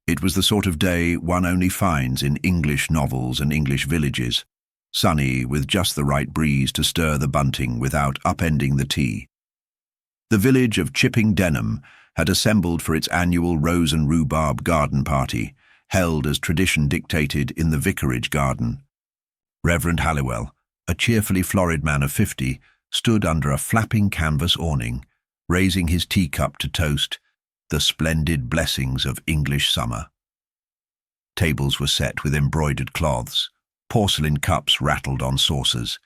It was the sort of day one only finds in English novels and English villages, sunny with just the right breeze to stir the bunting without upending the tea. The village of Chipping Denham had assembled for its annual rose and rhubarb garden party, held as tradition dictated in the vicarage garden. Reverend Halliwell, a cheerfully florid man of 50, stood under a flapping canvas awning, raising his teacup to toast the splendid blessings of English summer. Tables were set with embroidered cloths, porcelain cups rattled on saucers,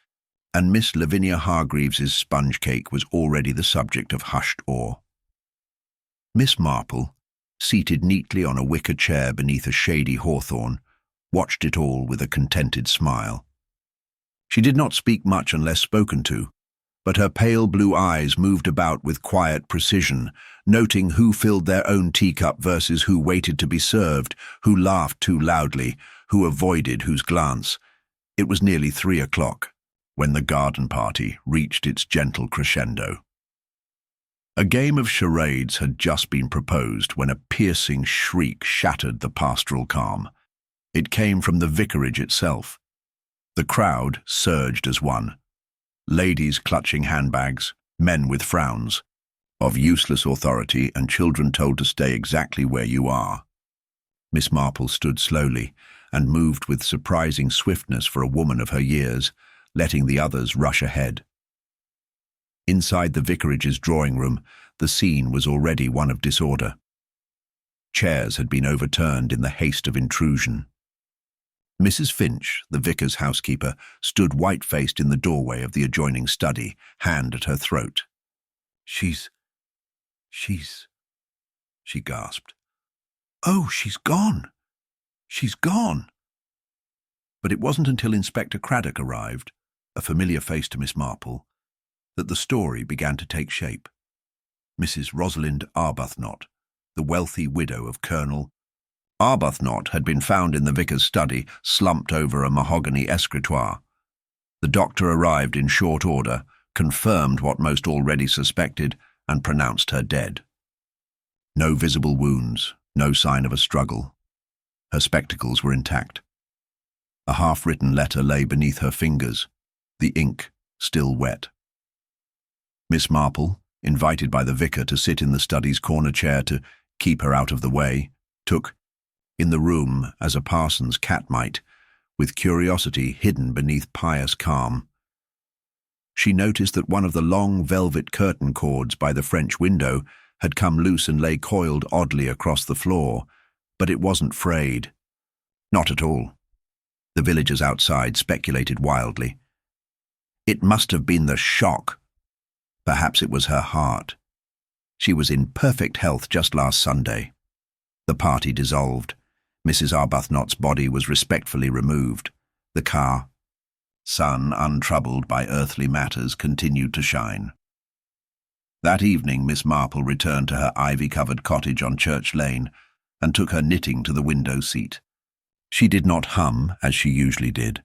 and Miss Lavinia Hargreaves's sponge cake was already the subject of hushed awe. Miss Marple, seated neatly on a wicker chair beneath a shady hawthorn, watched it all with a contented smile. She did not speak much unless spoken to, but her pale blue eyes moved about with quiet precision, noting who filled their own teacup versus who waited to be served, who laughed too loudly, who avoided whose glance. It was nearly 3 o'clock when the garden party reached its gentle crescendo. A game of charades had just been proposed when a piercing shriek shattered the pastoral calm. It came from the vicarage itself. The crowd surged as one. Ladies clutching handbags, men with frowns, of useless authority and children told to stay exactly where you are. Miss Marple stood slowly and moved with surprising swiftness for a woman of her years, letting the others rush ahead. Inside the vicarage's drawing room, the scene was already one of disorder. Chairs had been overturned in the haste of intrusion. Mrs. Finch, the vicar's housekeeper, stood white-faced in the doorway of the adjoining study, hand at her throat. She's, she gasped. Oh, she's gone. She's gone. But it wasn't until Inspector Craddock arrived, a familiar face to Miss Marple, that the story began to take shape. Mrs. Rosalind Arbuthnot, the wealthy widow of Colonel Arbuthnot, had been found in the vicar's study, slumped over a mahogany escritoire. The doctor arrived in short order, confirmed what most already suspected, and pronounced her dead. No visible wounds, no sign of a struggle. Her spectacles were intact. A half-written letter lay beneath her fingers, the ink still wet. Miss Marple, invited by the vicar to sit in the study's corner chair to keep her out of the way, took in the room as a parson's cat might, with curiosity hidden beneath pious calm. She noticed that one of the long velvet curtain cords by the French window had come loose and lay coiled oddly across the floor, but it wasn't frayed. Not at all. The villagers outside speculated wildly. It must have been the shock. Perhaps it was her heart. She was in perfect health just last Sunday. The party dissolved. Mrs. Arbuthnot's body was respectfully removed. The car, sun untroubled by earthly matters, continued to shine. That evening Miss Marple returned to her ivy-covered cottage on Church Lane and took her knitting to the window seat. She did not hum as she usually did.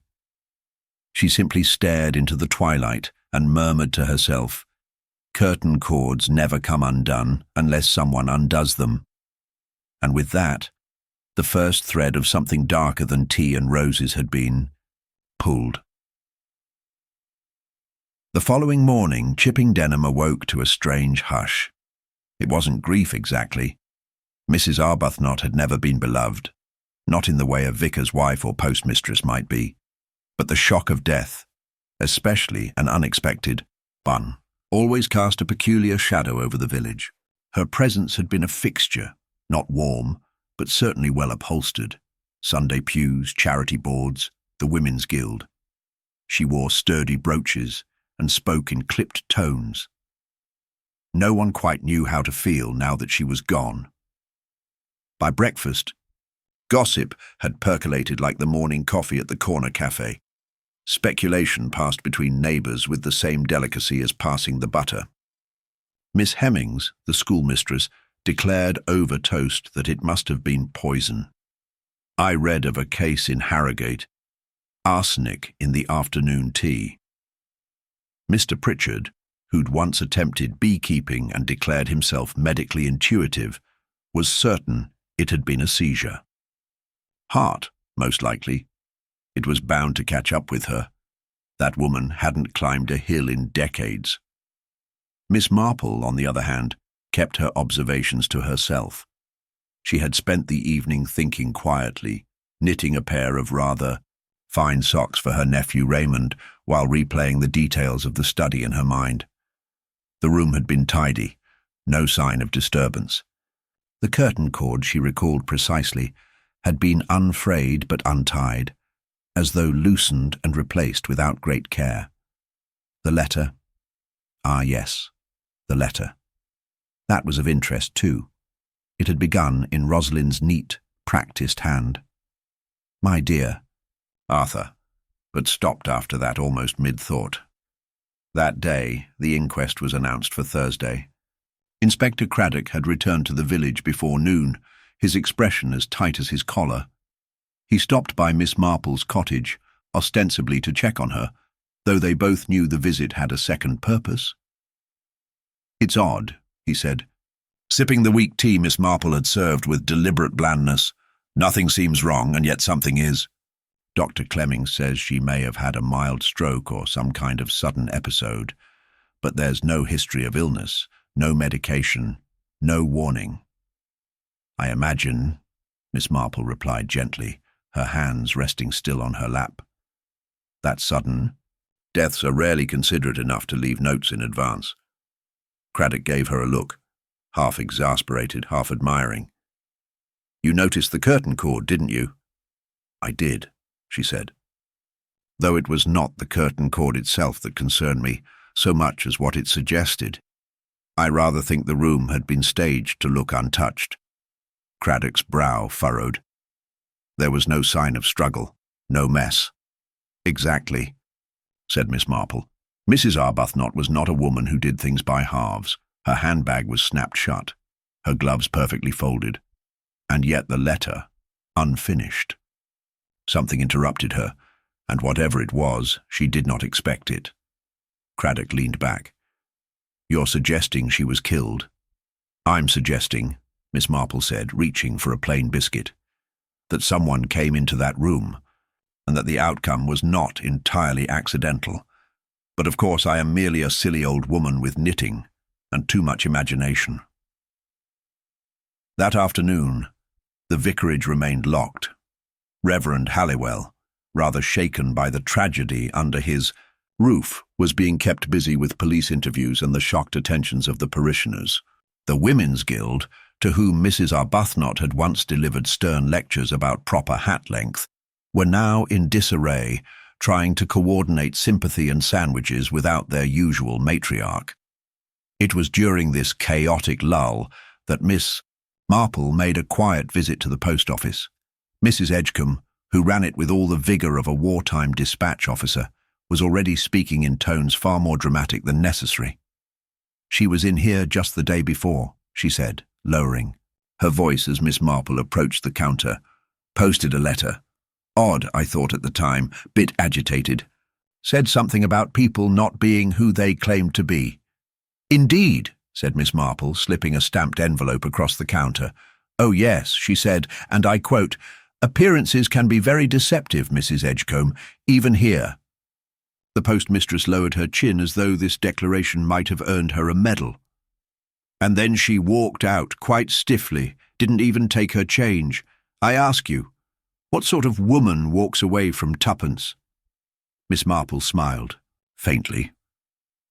She simply stared into the twilight and murmured to herself, "Curtain cords never come undone unless someone undoes them." And with that, the first thread of something darker than tea and roses had been pulled. The following morning, Chipping Denham awoke to a strange hush. It wasn't grief exactly. Mrs. Arbuthnot had never been beloved, not in the way a vicar's wife or postmistress might be, but the shock of death, especially an unexpected one, always cast a peculiar shadow over the village. Her presence had been a fixture, not warm, but certainly well upholstered. Sunday pews, charity boards, the Women's Guild. She wore sturdy brooches and spoke in clipped tones. No one quite knew how to feel now that she was gone. By breakfast, gossip had percolated like the morning coffee at the corner cafe. Speculation passed between neighbours with the same delicacy as passing the butter. Miss Hemmings, the schoolmistress, declared over toast that it must have been poison. I read of a case in Harrogate, arsenic in the afternoon tea. Mr. Pritchard, who'd once attempted beekeeping and declared himself medically intuitive, was certain It had been a seizure. Heart, most likely. It was bound to catch up with her. That woman hadn't climbed a hill in decades. Miss Marple, on the other hand, kept her observations to herself. She had spent the evening thinking quietly, knitting a pair of rather fine socks for her nephew Raymond while replaying the details of the study in her mind. The room had been tidy, no sign of disturbance. The curtain cord, she recalled precisely, had been unfrayed but untied, as though loosened and replaced without great care. The letter. Ah, yes, the letter. That was of interest too. It had begun in Rosalind's neat, practiced hand. "My dear," Arthur, but stopped after that almost mid-thought. That day, the inquest was announced for Thursday. Inspector Craddock had returned to the village before noon, his expression as tight as his collar. He stopped by Miss Marple's cottage, ostensibly to check on her, though they both knew the visit had a second purpose. "It's odd," he said, sipping the weak tea Miss Marple had served with deliberate blandness. "Nothing seems wrong, and yet something is. Dr. Clemming says she may have had a mild stroke or some kind of sudden episode, but there's no history of illness, no medication, no warning." "I imagine," Miss Marple replied gently, her hands resting still on her lap. "That's sudden. Deaths are rarely considerate enough to leave notes in advance." Craddock gave her a look, half exasperated, half admiring. "You noticed the curtain cord, didn't you?" "I did," she said. "Though it was not the curtain cord itself that concerned me, so much as what it suggested. I rather think the room had been staged to look untouched." Craddock's brow furrowed. There was no sign of struggle, no mess. "Exactly," said Miss Marple. "Mrs. Arbuthnot was not a woman who did things by halves. Her handbag was snapped shut, her gloves perfectly folded, and yet the letter unfinished." Something interrupted her, and whatever it was, she did not expect it. Craddock leaned back. "You're suggesting she was killed?" "I'm suggesting," Miss Marple said, reaching for a plain biscuit, "that someone came into that room, and that the outcome was not entirely accidental. But of course I am merely a silly old woman with knitting and too much imagination." That afternoon, the vicarage remained locked. Reverend Halliwell, rather shaken by the tragedy under his roof, was being kept busy with police interviews and the shocked attentions of the parishioners. The Women's Guild, to whom Mrs. Arbuthnot had once delivered stern lectures about proper hat length, were now in disarray, trying to coordinate sympathy and sandwiches without their usual matriarch. It was during this chaotic lull that Miss Marple made a quiet visit to the post office. Mrs. Edgecombe, who ran it with all the vigour of a wartime dispatch officer, was already speaking in tones far more dramatic than necessary. "She was in here just the day before," she said, lowering her voice as Miss Marple approached the counter. "Posted a letter. Odd, I thought at the time, bit agitated. Said something about people not being who they claimed to be." "Indeed," said Miss Marple, slipping a stamped envelope across the counter. "Oh yes," she said, and I quote, "Appearances can be very deceptive, Mrs. Edgecombe, even here." The postmistress lowered her chin as though this declaration might have earned her a medal. "And then she walked out quite stiffly, didn't even take her change. I ask you, what sort of woman walks away from twopence?" Miss Marple smiled, faintly.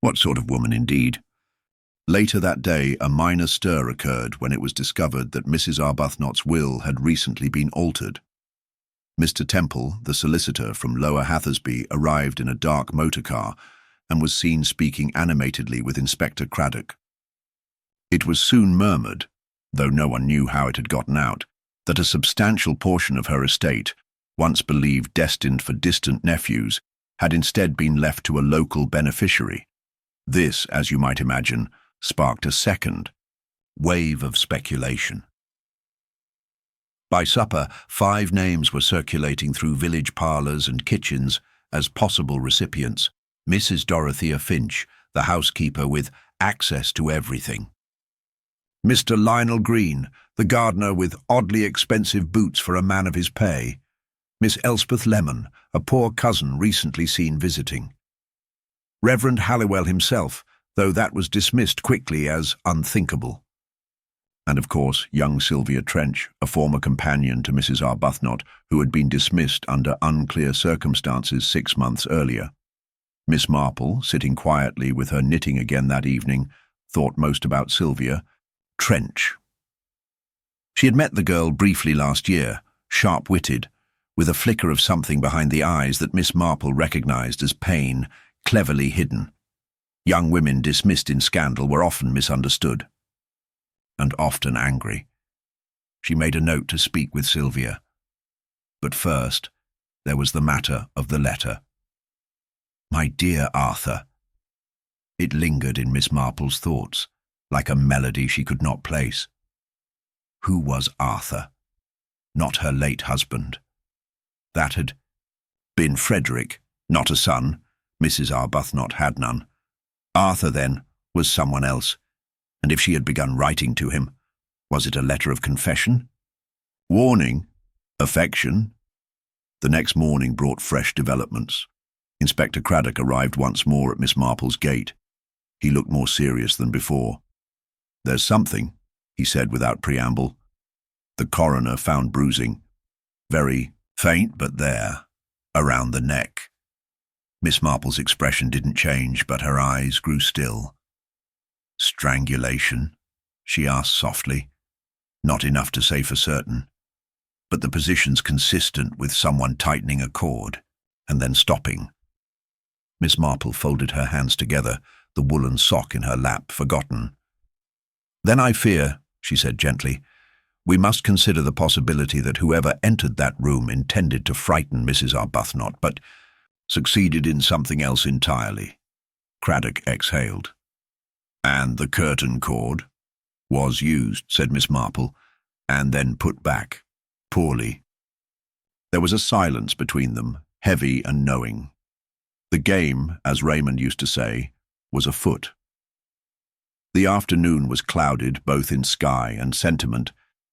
What sort of woman indeed? Later that day, a minor stir occurred when it was discovered that Mrs. Arbuthnot's will had recently been altered. Mr. Temple, the solicitor from Lower Hathersby, arrived in a dark motor car and was seen speaking animatedly with Inspector Craddock. It was soon murmured, though no one knew how it had gotten out, that a substantial portion of her estate, once believed destined for distant nephews, had instead been left to a local beneficiary. This, as you might imagine, sparked a second wave of speculation. By supper, 5 names were circulating through village parlours and kitchens as possible recipients. Mrs. Dorothea Finch, the housekeeper with access to everything. Mr. Lionel Green, The gardener with oddly expensive boots for a man of his pay. Miss Elspeth Lemon, a poor cousin recently seen visiting. Reverend Halliwell himself, though that was dismissed quickly as unthinkable. And of course, young Sylvia Trench, a former companion to Mrs. Arbuthnot, who had been dismissed under unclear circumstances 6 months earlier. Miss Marple, sitting quietly with her knitting again that evening, thought most about Sylvia Trench. She had met the girl briefly last year, sharp-witted, with a flicker of something behind the eyes that Miss Marple recognized as pain, cleverly hidden. Young women dismissed in scandal were often misunderstood, and often angry. She made a note to speak with Sylvia. But first, there was the matter of the letter. My dear Arthur. It lingered in Miss Marple's thoughts, like a melody she could not place. Who was Arthur? Not her late husband. That had been Frederick, not a son. Mrs. Arbuthnot had none. Arthur, then, was someone else, and if she had begun writing to him, was it a letter of confession? Warning? Affection? The next morning brought fresh developments. Inspector Craddock arrived once more at Miss Marple's gate. He looked more serious than before. There's something, he said without preamble. The coroner found bruising. Very faint, but there, around the neck. Miss Marple's expression didn't change, but her eyes grew still. Strangulation? She asked softly. Not enough to say for certain, but the position's consistent with someone tightening a cord and then stopping. Miss Marple folded her hands together, the woolen sock in her lap forgotten. Then I fear, she said gently, we must consider the possibility that whoever entered that room intended to frighten Mrs. Arbuthnot, but succeeded in something else entirely. Craddock exhaled. And the curtain cord was used, said Miss Marple, and then put back, poorly. There was a silence between them, heavy and knowing. The game, as Raymond used to say, was afoot. The afternoon was clouded both in sky and sentiment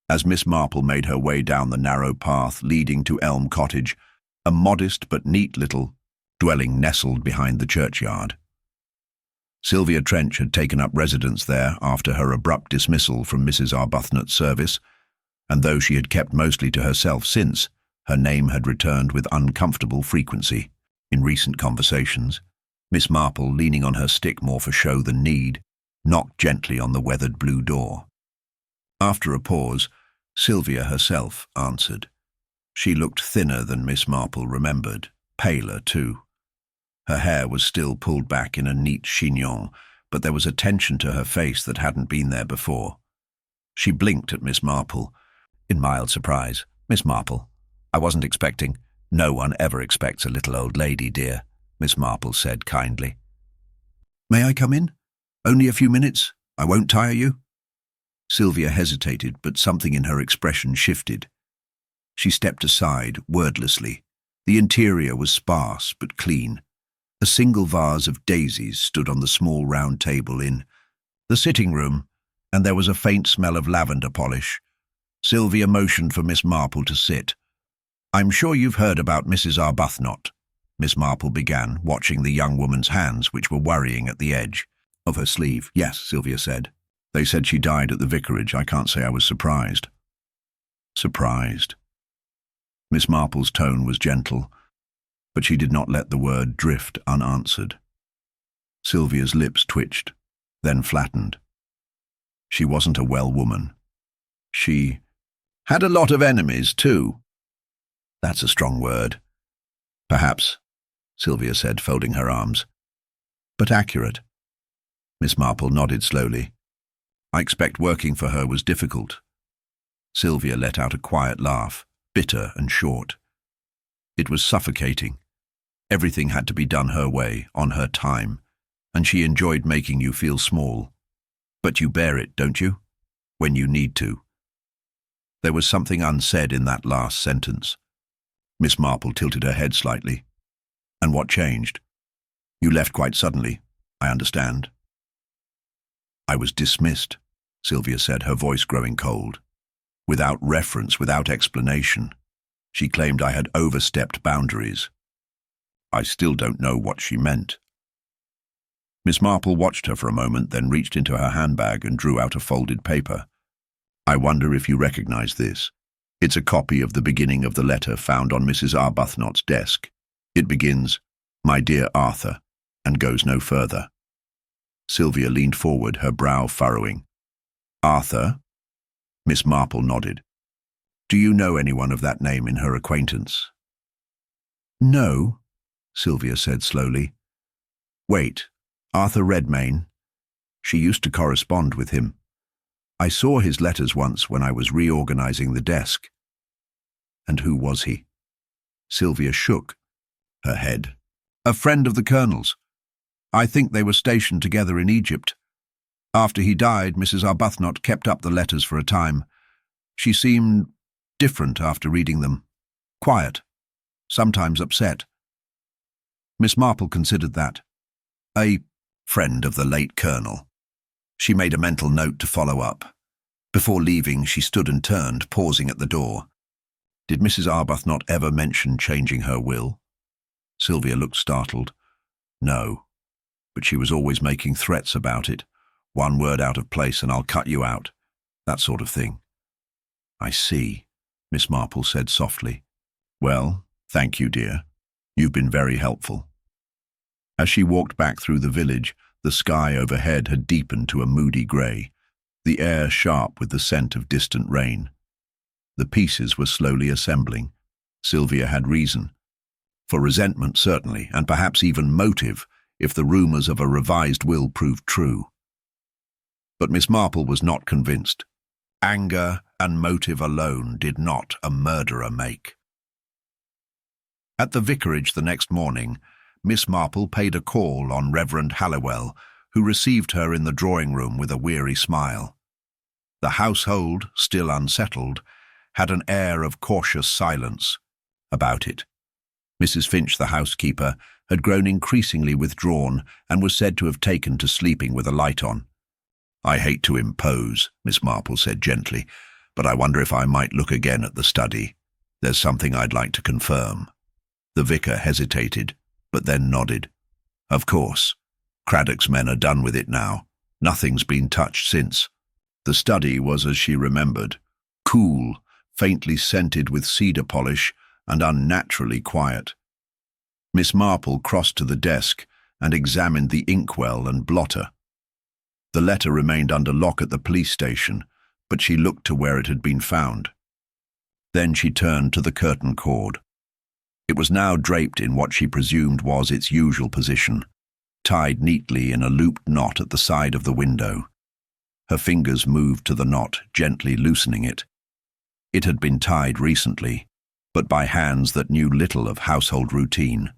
as Miss Marple made her way down the narrow path leading to Elm Cottage, a modest but neat little dwelling nestled behind the churchyard. Sylvia Trench had taken up residence there after her abrupt dismissal from Mrs. Arbuthnot's service, and though she had kept mostly to herself since, her name had returned with uncomfortable frequency. In recent conversations, Miss Marple, leaning on her stick more for show than need, knocked gently on the weathered blue door. After a pause, Sylvia herself answered. She looked thinner than Miss Marple remembered, paler too. Her hair was still pulled back in a neat chignon, but there was a tension to her face that hadn't been there before. She blinked at Miss Marple, in mild surprise. Miss Marple, I wasn't expecting. No one ever expects a little old lady, dear, Miss Marple said kindly. May I come in? Only a few minutes. I won't tire you. Sylvia hesitated, but something in her expression shifted. She stepped aside, wordlessly. The interior was sparse but clean. A single vase of daisies stood on the small round table in the sitting room, and there was a faint smell of lavender polish. Sylvia motioned for Miss Marple to sit. I'm sure you've heard about Mrs. Arbuthnot, Miss Marple began, watching the young woman's hands, which were worrying at the edge of her sleeve. Yes, Sylvia said. They said she died at the vicarage. I can't say I was surprised. Surprised? Miss Marple's tone was gentle, but she did not let the word drift unanswered. Sylvia's lips twitched, then flattened. She wasn't a well woman. She had a lot of enemies, too. That's a strong word. Perhaps, Sylvia said, folding her arms. But accurate. Miss Marple nodded slowly. I expect working for her was difficult. Sylvia let out a quiet laugh, bitter and short. It was suffocating. Everything had to be done her way, on her time, and she enjoyed making you feel small. But you bear it, don't you? When you need to. There was something unsaid in that last sentence. Miss Marple tilted her head slightly. And what changed? You left quite suddenly, I understand. I was dismissed, Sylvia said, her voice growing cold. without reference, without explanation. She claimed I had overstepped boundaries. I still don't know what she meant. Miss Marple watched her for a moment, then reached into her handbag and drew out a folded paper. I wonder if you recognize this. It's a copy of the beginning of the letter found on Mrs. Arbuthnot's desk. It begins, "My dear Arthur," and goes no further. Sylvia leaned forward, her brow furrowing. "Arthur?" Miss Marple nodded. "Do you know anyone of that name in her acquaintance?" "No," Sylvia said slowly. "Wait, Arthur Redmine? She used to correspond with him. I saw his letters once when I was reorganizing the desk." "And who was he?" Sylvia shook her head. "A friend of the Colonel's. I think they were stationed together in Egypt. After he died, Mrs. Arbuthnot kept up the letters for a time. She seemed different after reading them. Quiet, sometimes upset." Miss Marple considered that. "A friend of the late Colonel." She made a mental note to follow up. Before leaving, she stood and turned, pausing at the door. "Did Mrs. Arbuthnot ever mention changing her will?" Sylvia looked startled. "No, but she was always making threats about it. One word out of place and I'll cut you out. That sort of thing." "I see," Miss Marple said softly. "Well, thank you, dear. You've been very helpful." As she walked back through the village, the sky overhead had deepened to a moody grey, the air sharp with the scent of distant rain. The pieces were slowly assembling. Sylvia had reason. For resentment, certainly, and perhaps even motive, if the rumours of a revised will proved true. But Miss Marple was not convinced. Anger and motive alone did not a murderer make. At the vicarage the next morning, Miss Marple paid a call on Reverend Halliwell, who received her in the drawing-room with a weary smile. The household, still unsettled, had an air of cautious silence about it. Mrs. Finch, the housekeeper, had grown increasingly withdrawn and was said to have taken to sleeping with a light on. "I hate to impose," Miss Marple said gently, "but I wonder if I might look again at the study. There's something I'd like to confirm." The vicar hesitated, but then nodded. "Of course. Craddock's men are done with it now. Nothing's been touched since." The study was as she remembered, cool, faintly scented with cedar polish, and unnaturally quiet. Miss Marple crossed to the desk and examined the inkwell and blotter. The letter remained under lock at the police station, but she looked to where it had been found. Then she turned to the curtain cord. It was now draped in what she presumed was its usual position, tied neatly in a looped knot at the side of the window. Her fingers moved to the knot, gently loosening it. It had been tied recently, but by hands that knew little of household routine.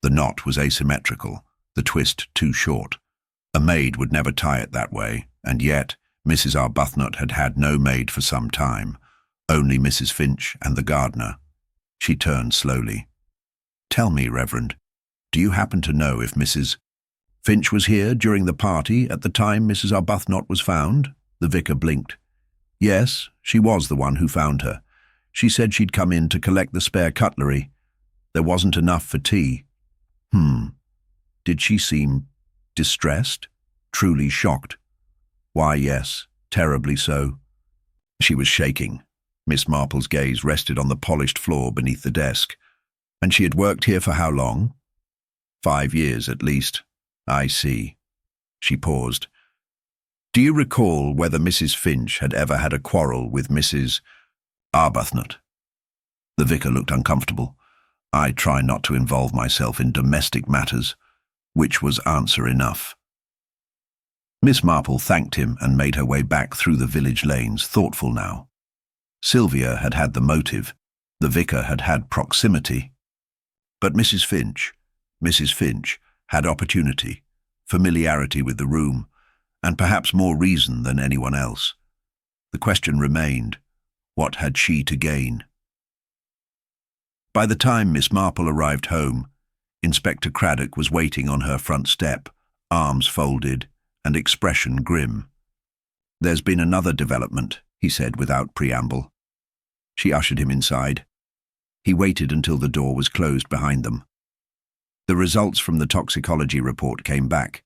The knot was asymmetrical, the twist too short. A maid would never tie it that way, and yet Mrs. Arbuthnot had had no maid for some time, only Mrs. Finch and the gardener. She turned slowly. "Tell me, Reverend, do you happen to know if Mrs. Finch was here during the party at the time Mrs. Arbuthnot was found?" The vicar blinked. "Yes, she was the one who found her. She said she'd come in to collect the spare cutlery. There wasn't enough for tea." Did she seem distressed? Truly shocked?" "Why, yes, terribly so." She was shaking. Miss Marple's gaze rested on the polished floor beneath the desk. "And she had worked here for how long?" 5 years at least." "I see." She paused. "Do you recall whether Mrs. Finch had ever had a quarrel with Mrs. Arbuthnot?" The vicar looked uncomfortable. "I try not to involve myself in domestic matters," which was answer enough. Miss Marple thanked him and made her way back through the village lanes, thoughtful now. Sylvia had had the motive, the vicar had had proximity. But Mrs. Finch had opportunity, familiarity with the room, and perhaps more reason than anyone else. The question remained, what had she to gain? By the time Miss Marple arrived home, Inspector Craddock was waiting on her front step, arms folded and expression grim. "There's been another development," he said without preamble. She ushered him inside. He waited until the door was closed behind them. The results from the toxicology report came back.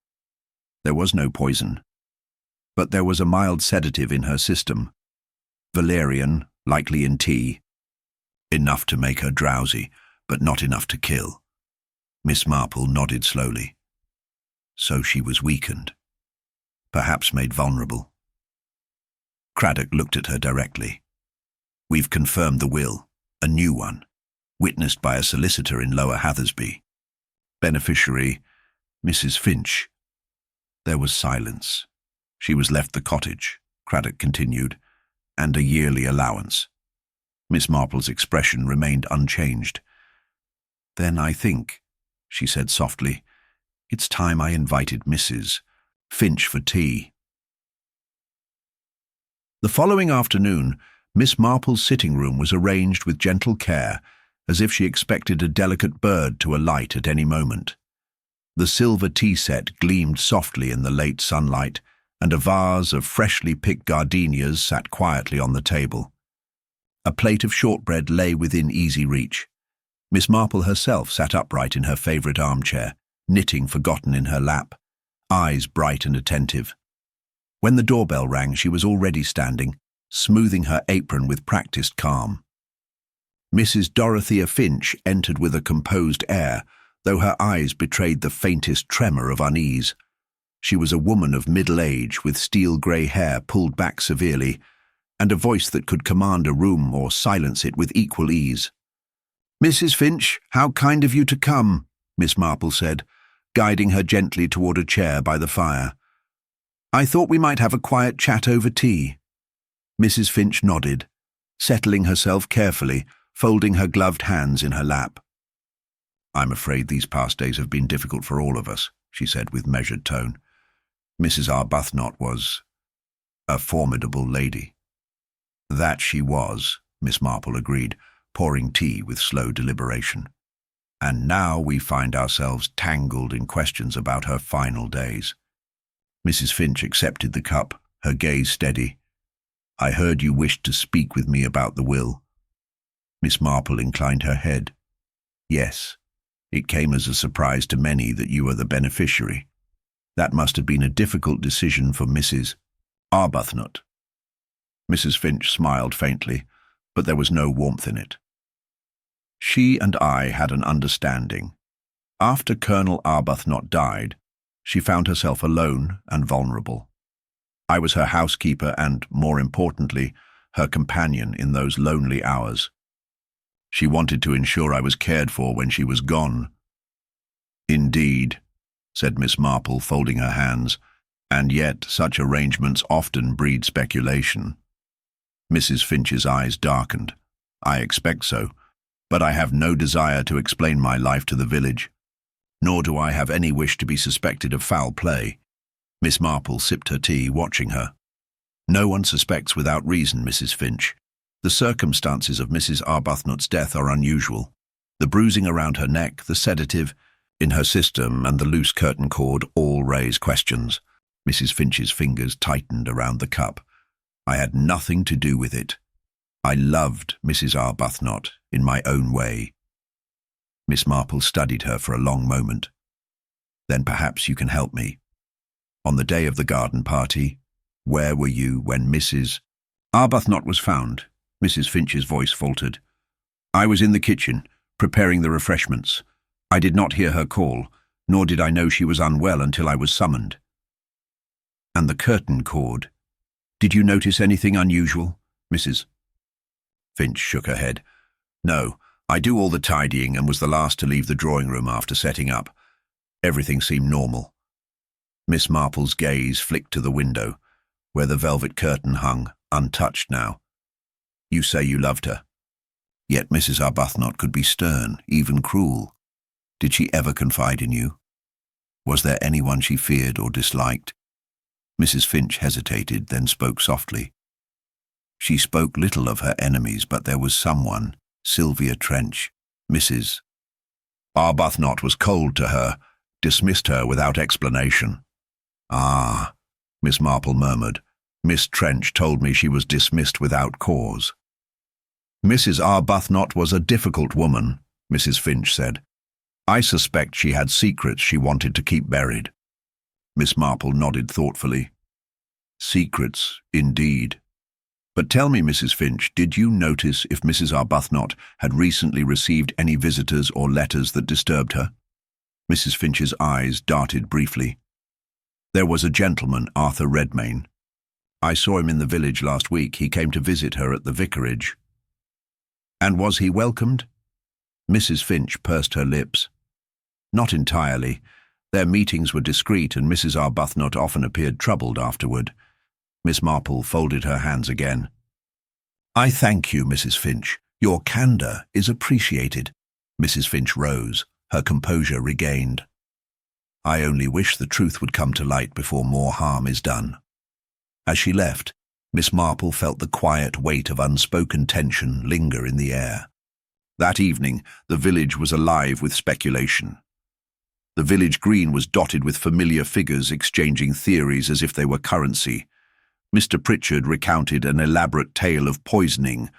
There was no poison, but there was a mild sedative in her system. Valerian, likely in tea. Enough to make her drowsy, but not enough to kill. Miss Marple nodded slowly. So she was weakened, perhaps made vulnerable. Craddock looked at her directly. "We've confirmed the will, a new one, witnessed by a solicitor in Lower Hathersby. Beneficiary, Mrs. Finch." There was silence. "She was left the cottage," Craddock continued, "and a yearly allowance." Miss Marple's expression remained unchanged. "Then I think," she said softly, "it's time I invited Mrs. Finch for tea." The following afternoon, Miss Marple's sitting room was arranged with gentle care, as if she expected a delicate bird to alight at any moment. The silver tea set gleamed softly in the late sunlight, and a vase of freshly picked gardenias sat quietly on the table. A plate of shortbread lay within easy reach. Miss Marple herself sat upright in her favourite armchair, knitting forgotten in her lap, eyes bright and attentive. When the doorbell rang, she was already standing, smoothing her apron with practised calm. Mrs. Dorothea Finch entered with a composed air, though her eyes betrayed the faintest tremor of unease. She was a woman of middle age, with steel-grey hair pulled back severely, and a voice that could command a room or silence it with equal ease. "Mrs. Finch, how kind of you to come," Miss Marple said, guiding her gently toward a chair by the fire. "I thought we might have a quiet chat over tea." Mrs. Finch nodded, settling herself carefully, folding her gloved hands in her lap. "I'm afraid these past days have been difficult for all of us," she said with measured tone. "Mrs. Arbuthnot was a formidable lady." "That she was," Miss Marple agreed, pouring tea with slow deliberation. "And now we find ourselves tangled in questions about her final days." Mrs. Finch accepted the cup, her gaze steady. "I heard you wished to speak with me about the will." Miss Marple inclined her head. "Yes, it came as a surprise to many that you are the beneficiary. That must have been a difficult decision for Mrs. Arbuthnot." Mrs. Finch smiled faintly, but there was no warmth in it. "She and I had an understanding. After Colonel Arbuthnot died, she found herself alone and vulnerable. I was her housekeeper and, more importantly, her companion in those lonely hours. She wanted to ensure I was cared for when she was gone." "Indeed," said Miss Marple, folding her hands, "and yet such arrangements often breed speculation." Mrs. Finch's eyes darkened. "I expect so, but I have no desire to explain my life to the village. Nor do I have any wish to be suspected of foul play." Miss Marple sipped her tea, watching her. "No one suspects without reason, Mrs. Finch. The circumstances of Mrs. Arbuthnot's death are unusual. The bruising around her neck, the sedative in her system, and the loose curtain cord all raise questions." Mrs. Finch's fingers tightened around the cup. "I had nothing to do with it. I loved Mrs. Arbuthnot in my own way." Miss Marple studied her for a long moment. "Then perhaps you can help me. On the day of the garden party, where were you when Mrs. Arbuthnot was found?" Mrs. Finch's voice faltered. "I was in the kitchen, preparing the refreshments. I did not hear her call, nor did I know she was unwell until I was summoned." "And the curtain cord. Did you notice anything unusual, Mrs.?" Finch shook her head. "No, I do all the tidying and was the last to leave the drawing room after setting up. Everything seemed normal." Miss Marple's gaze flicked to the window, where the velvet curtain hung, untouched now. "You say you loved her. Yet Mrs. Arbuthnot could be stern, even cruel. Did she ever confide in you? Was there anyone she feared or disliked?" Mrs. Finch hesitated, then spoke softly. "She spoke little of her enemies, but there was someone, Sylvia Trench, Mrs. Arbuthnot was cold to her, dismissed her without explanation." "Ah," Miss Marple murmured, Miss Trench told me she was dismissed without cause. Mrs. Arbuthnot was a difficult woman, Mrs. Finch said. I suspect she had secrets she wanted to keep buried. Miss Marple nodded thoughtfully. Secrets, indeed. But tell me, Mrs. Finch, did you notice if Mrs. Arbuthnot had recently received any visitors or letters that disturbed her? Mrs. Finch's eyes darted briefly. There was a gentleman, Arthur Redmine. I saw him in the village last week. He came to visit her at the vicarage. And was he welcomed? Mrs. Finch pursed her lips. Not entirely. Their meetings were discreet, and Mrs. Arbuthnot often appeared troubled afterward. Miss Marple folded her hands again. I thank you, Mrs. Finch. Your candour is appreciated. Mrs. Finch rose, her composure regained. I only wish the truth would come to light before more harm is done. As she left, Miss Marple felt the quiet weight of unspoken tension linger in the air. That evening, the village was alive with speculation. The village green was dotted with familiar figures exchanging theories as if they were currency. Mr. Pritchard recounted an elaborate tale of poisoning,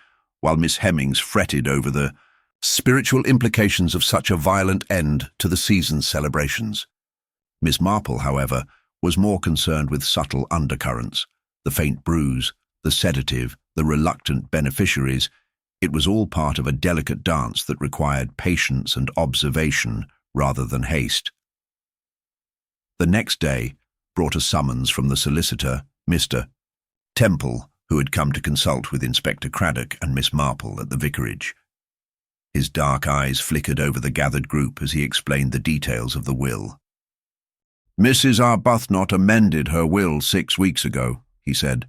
while Miss Hemmings fretted over the spiritual implications of such a violent end to the season's celebrations. Miss Marple, however, was more concerned with subtle undercurrents, the faint bruise, the sedative, the reluctant beneficiaries. It was all part of a delicate dance that required patience and observation rather than haste. The next day brought a summons from the solicitor, Mr. Temple, who had come to consult with Inspector Craddock and Miss Marple at the vicarage. His dark eyes flickered over the gathered group as he explained the details of the will. Mrs. Arbuthnot amended her will 6 weeks ago, he said.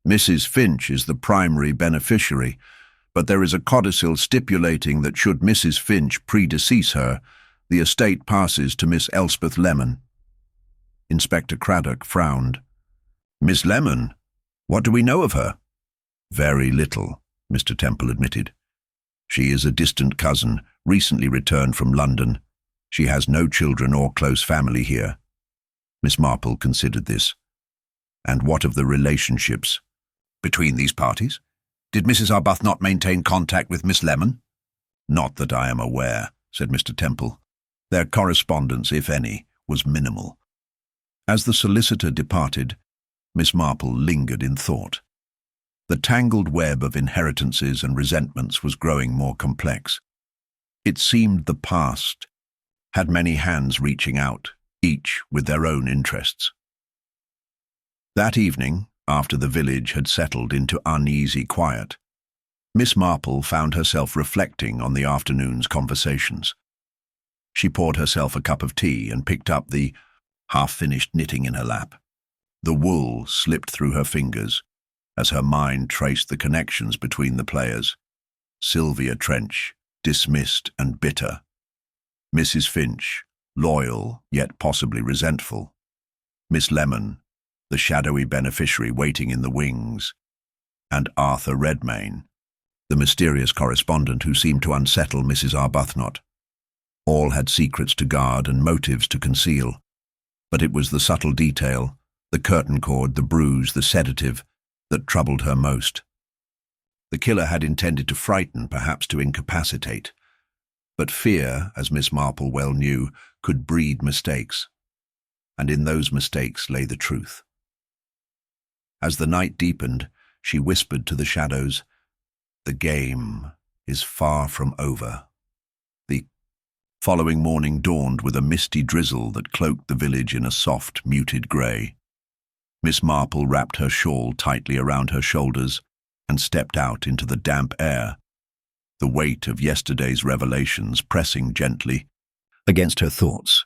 Mrs. Finch is the primary beneficiary, but there is a codicil stipulating that should Mrs. Finch predecease her, the estate passes to Miss Elspeth Lemon. Inspector Craddock frowned. Miss Lemon? What do we know of her? Very little, Mr. Temple admitted. She is a distant cousin, recently returned from London. She has no children or close family here. Miss Marple considered this. And what of the relationships between these parties? Did Mrs. Arbuthnot maintain contact with Miss Lemon? Not that I am aware, said Mr. Temple. Their correspondence, if any, was minimal. As the solicitor departed, Miss Marple lingered in thought. The tangled web of inheritances and resentments was growing more complex. It seemed the past had many hands reaching out, each with their own interests. That evening, after the village had settled into uneasy quiet, Miss Marple found herself reflecting on the afternoon's conversations. She poured herself a cup of tea and picked up the half-finished knitting in her lap. The wool slipped through her fingers as her mind traced the connections between the players. Sylvia Trench, dismissed and bitter. Mrs. Finch, loyal yet possibly resentful. Miss Lemon, the shadowy beneficiary waiting in the wings. And Arthur Redmine, the mysterious correspondent who seemed to unsettle Mrs. Arbuthnot. All had secrets to guard and motives to conceal. But it was the subtle detail, the curtain cord, the bruise, the sedative, that troubled her most. The killer had intended to frighten, perhaps to incapacitate. But fear, as Miss Marple well knew, could breed mistakes. And in those mistakes lay the truth. As the night deepened, she whispered to the shadows, "The game is far from over." The following morning dawned with a misty drizzle that cloaked the village in a soft, muted grey. Miss Marple wrapped her shawl tightly around her shoulders and stepped out into the damp air, the weight of yesterday's revelations pressing gently against her thoughts.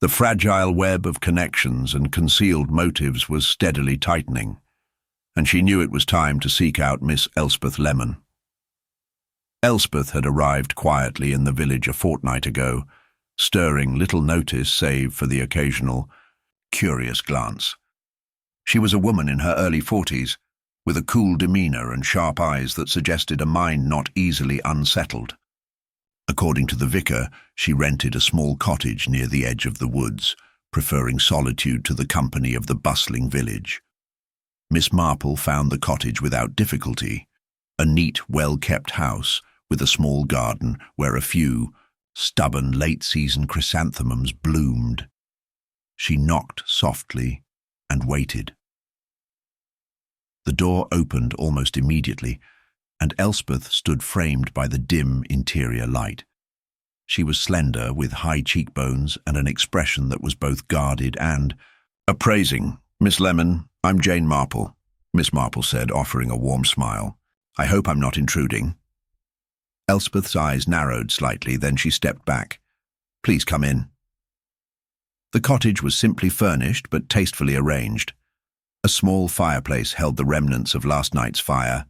The fragile web of connections and concealed motives was steadily tightening, and she knew it was time to seek out Miss Elspeth Lemon. Elspeth had arrived quietly in the village a fortnight ago, stirring little notice save for the occasional, curious glance. She was a woman in her early 40s, with a cool demeanour and sharp eyes that suggested a mind not easily unsettled. According to the vicar, she rented a small cottage near the edge of the woods, preferring solitude to the company of the bustling village. Miss Marple found the cottage without difficulty, a neat, well-kept house with a small garden where a few stubborn late-season chrysanthemums bloomed. She knocked softly and waited. The door opened almost immediately, and Elspeth stood framed by the dim interior light. She was slender, with high cheekbones and an expression that was both guarded and appraising. "Miss Lemon, I'm Jane Marple," Miss Marple said, offering a warm smile. "I hope I'm not intruding." Elspeth's eyes narrowed slightly, then she stepped back. "Please come in." The cottage was simply furnished but tastefully arranged. A small fireplace held the remnants of last night's fire,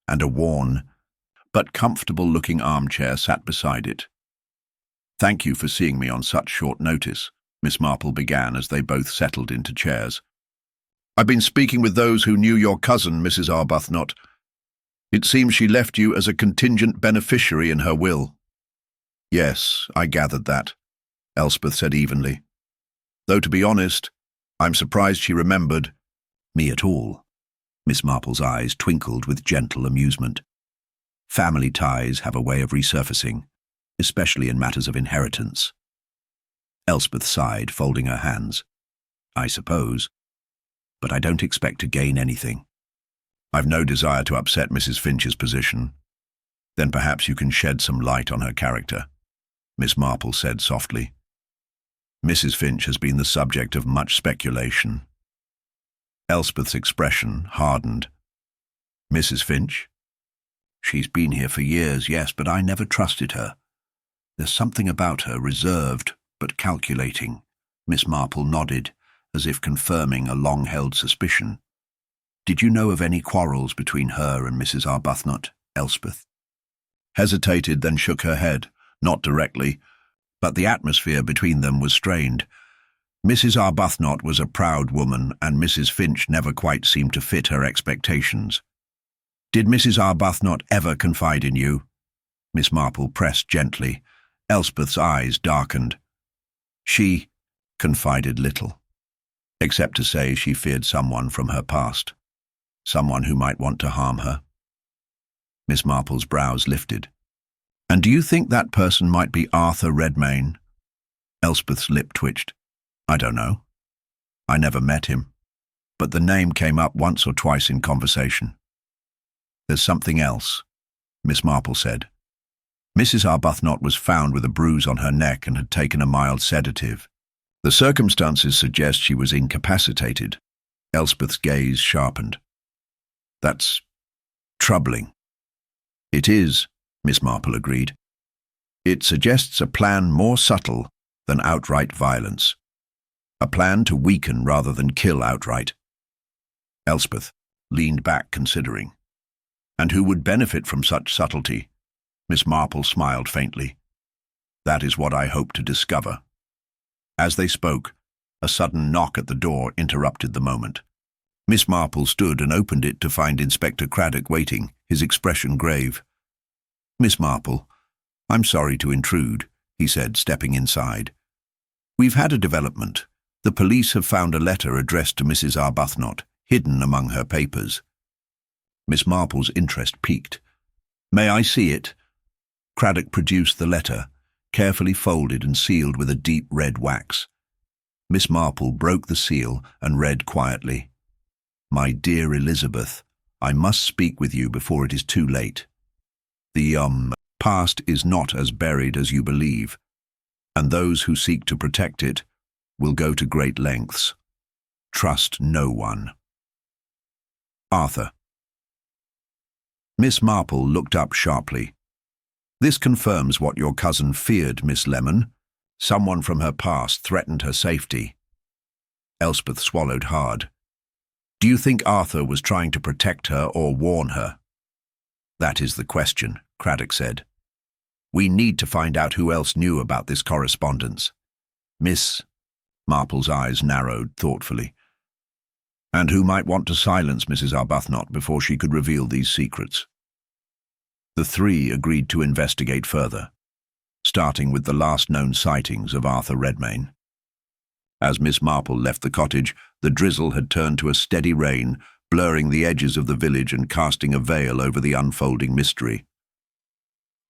and a worn but comfortable-looking armchair sat beside it. "Thank you for seeing me on such short notice," Miss Marple began as they both settled into chairs. "I've been speaking with those who knew your cousin, Mrs. Arbuthnot. It seems she left you as a contingent beneficiary in her will." "Yes, I gathered that," Elspeth said evenly. "Though, to be honest, I'm surprised she remembered me at all." Miss Marple's eyes twinkled with gentle amusement. Family ties have a way of resurfacing, especially in matters of inheritance. Elspeth sighed, folding her hands. "I suppose. But I don't expect to gain anything. I've no desire to upset Mrs. Finch's position." "Then perhaps you can shed some light on her character," Miss Marple said softly. "Mrs. Finch has been the subject of much speculation." Elspeth's expression hardened. "Mrs. Finch? She's been here for years, yes, but I never trusted her. There's something about her, reserved but calculating." Miss Marple nodded, as if confirming a long-held suspicion. "Did you know of any quarrels between her and Mrs. Arbuthnot?" Elspeth hesitated, then shook her head. "Not directly, but the atmosphere between them was strained. Mrs. Arbuthnot was a proud woman, and Mrs. Finch never quite seemed to fit her expectations." "Did Mrs. Arbuthnot ever confide in you?" Miss Marple pressed gently. Elspeth's eyes darkened. "She confided little, except to say she feared someone from her past, someone who might want to harm her." Miss Marple's brows lifted. "And do you think that person might be Arthur Redmine?" Elspeth's lip twitched. "I don't know. I never met him, but the name came up once or twice in conversation." "There's something else," Miss Marple said. "Mrs. Arbuthnot was found with a bruise on her neck and had taken a mild sedative. The circumstances suggest she was incapacitated." Elspeth's gaze sharpened. "That's troubling." "It is," Miss Marple agreed. "It suggests a plan more subtle than outright violence. A plan to weaken rather than kill outright." Elspeth leaned back, considering. "And who would benefit from such subtlety?" Miss Marple smiled faintly. "That is what I hope to discover." As they spoke, a sudden knock at the door interrupted the moment. Miss Marple stood and opened it to find Inspector Craddock waiting, his expression grave. "Miss Marple, I'm sorry to intrude," he said, stepping inside. "We've had a development. The police have found a letter addressed to Mrs. Arbuthnot, hidden among her papers." Miss Marple's interest piqued. "May I see it?" Craddock produced the letter, carefully folded and sealed with a deep red wax. Miss Marple broke the seal and read quietly, "My dear Elizabeth, I must speak with you before it is too late. The past is not as buried as you believe, and those who seek to protect it will go to great lengths. Trust no one. Arthur." Miss Marple looked up sharply. "This confirms what your cousin feared, Miss Lemon. Someone from her past threatened her safety." Elspeth swallowed hard. "Do you think Arthur was trying to protect her or warn her?" "That is the question," Craddock said. "We need to find out who else knew about this correspondence." Miss Marple's eyes narrowed thoughtfully. "And who might want to silence Mrs. Arbuthnot before she could reveal these secrets?" The three agreed to investigate further, starting with the last known sightings of Arthur Redmine. As Miss Marple left the cottage, the drizzle had turned to a steady rain, blurring the edges of the village and casting a veil over the unfolding mystery.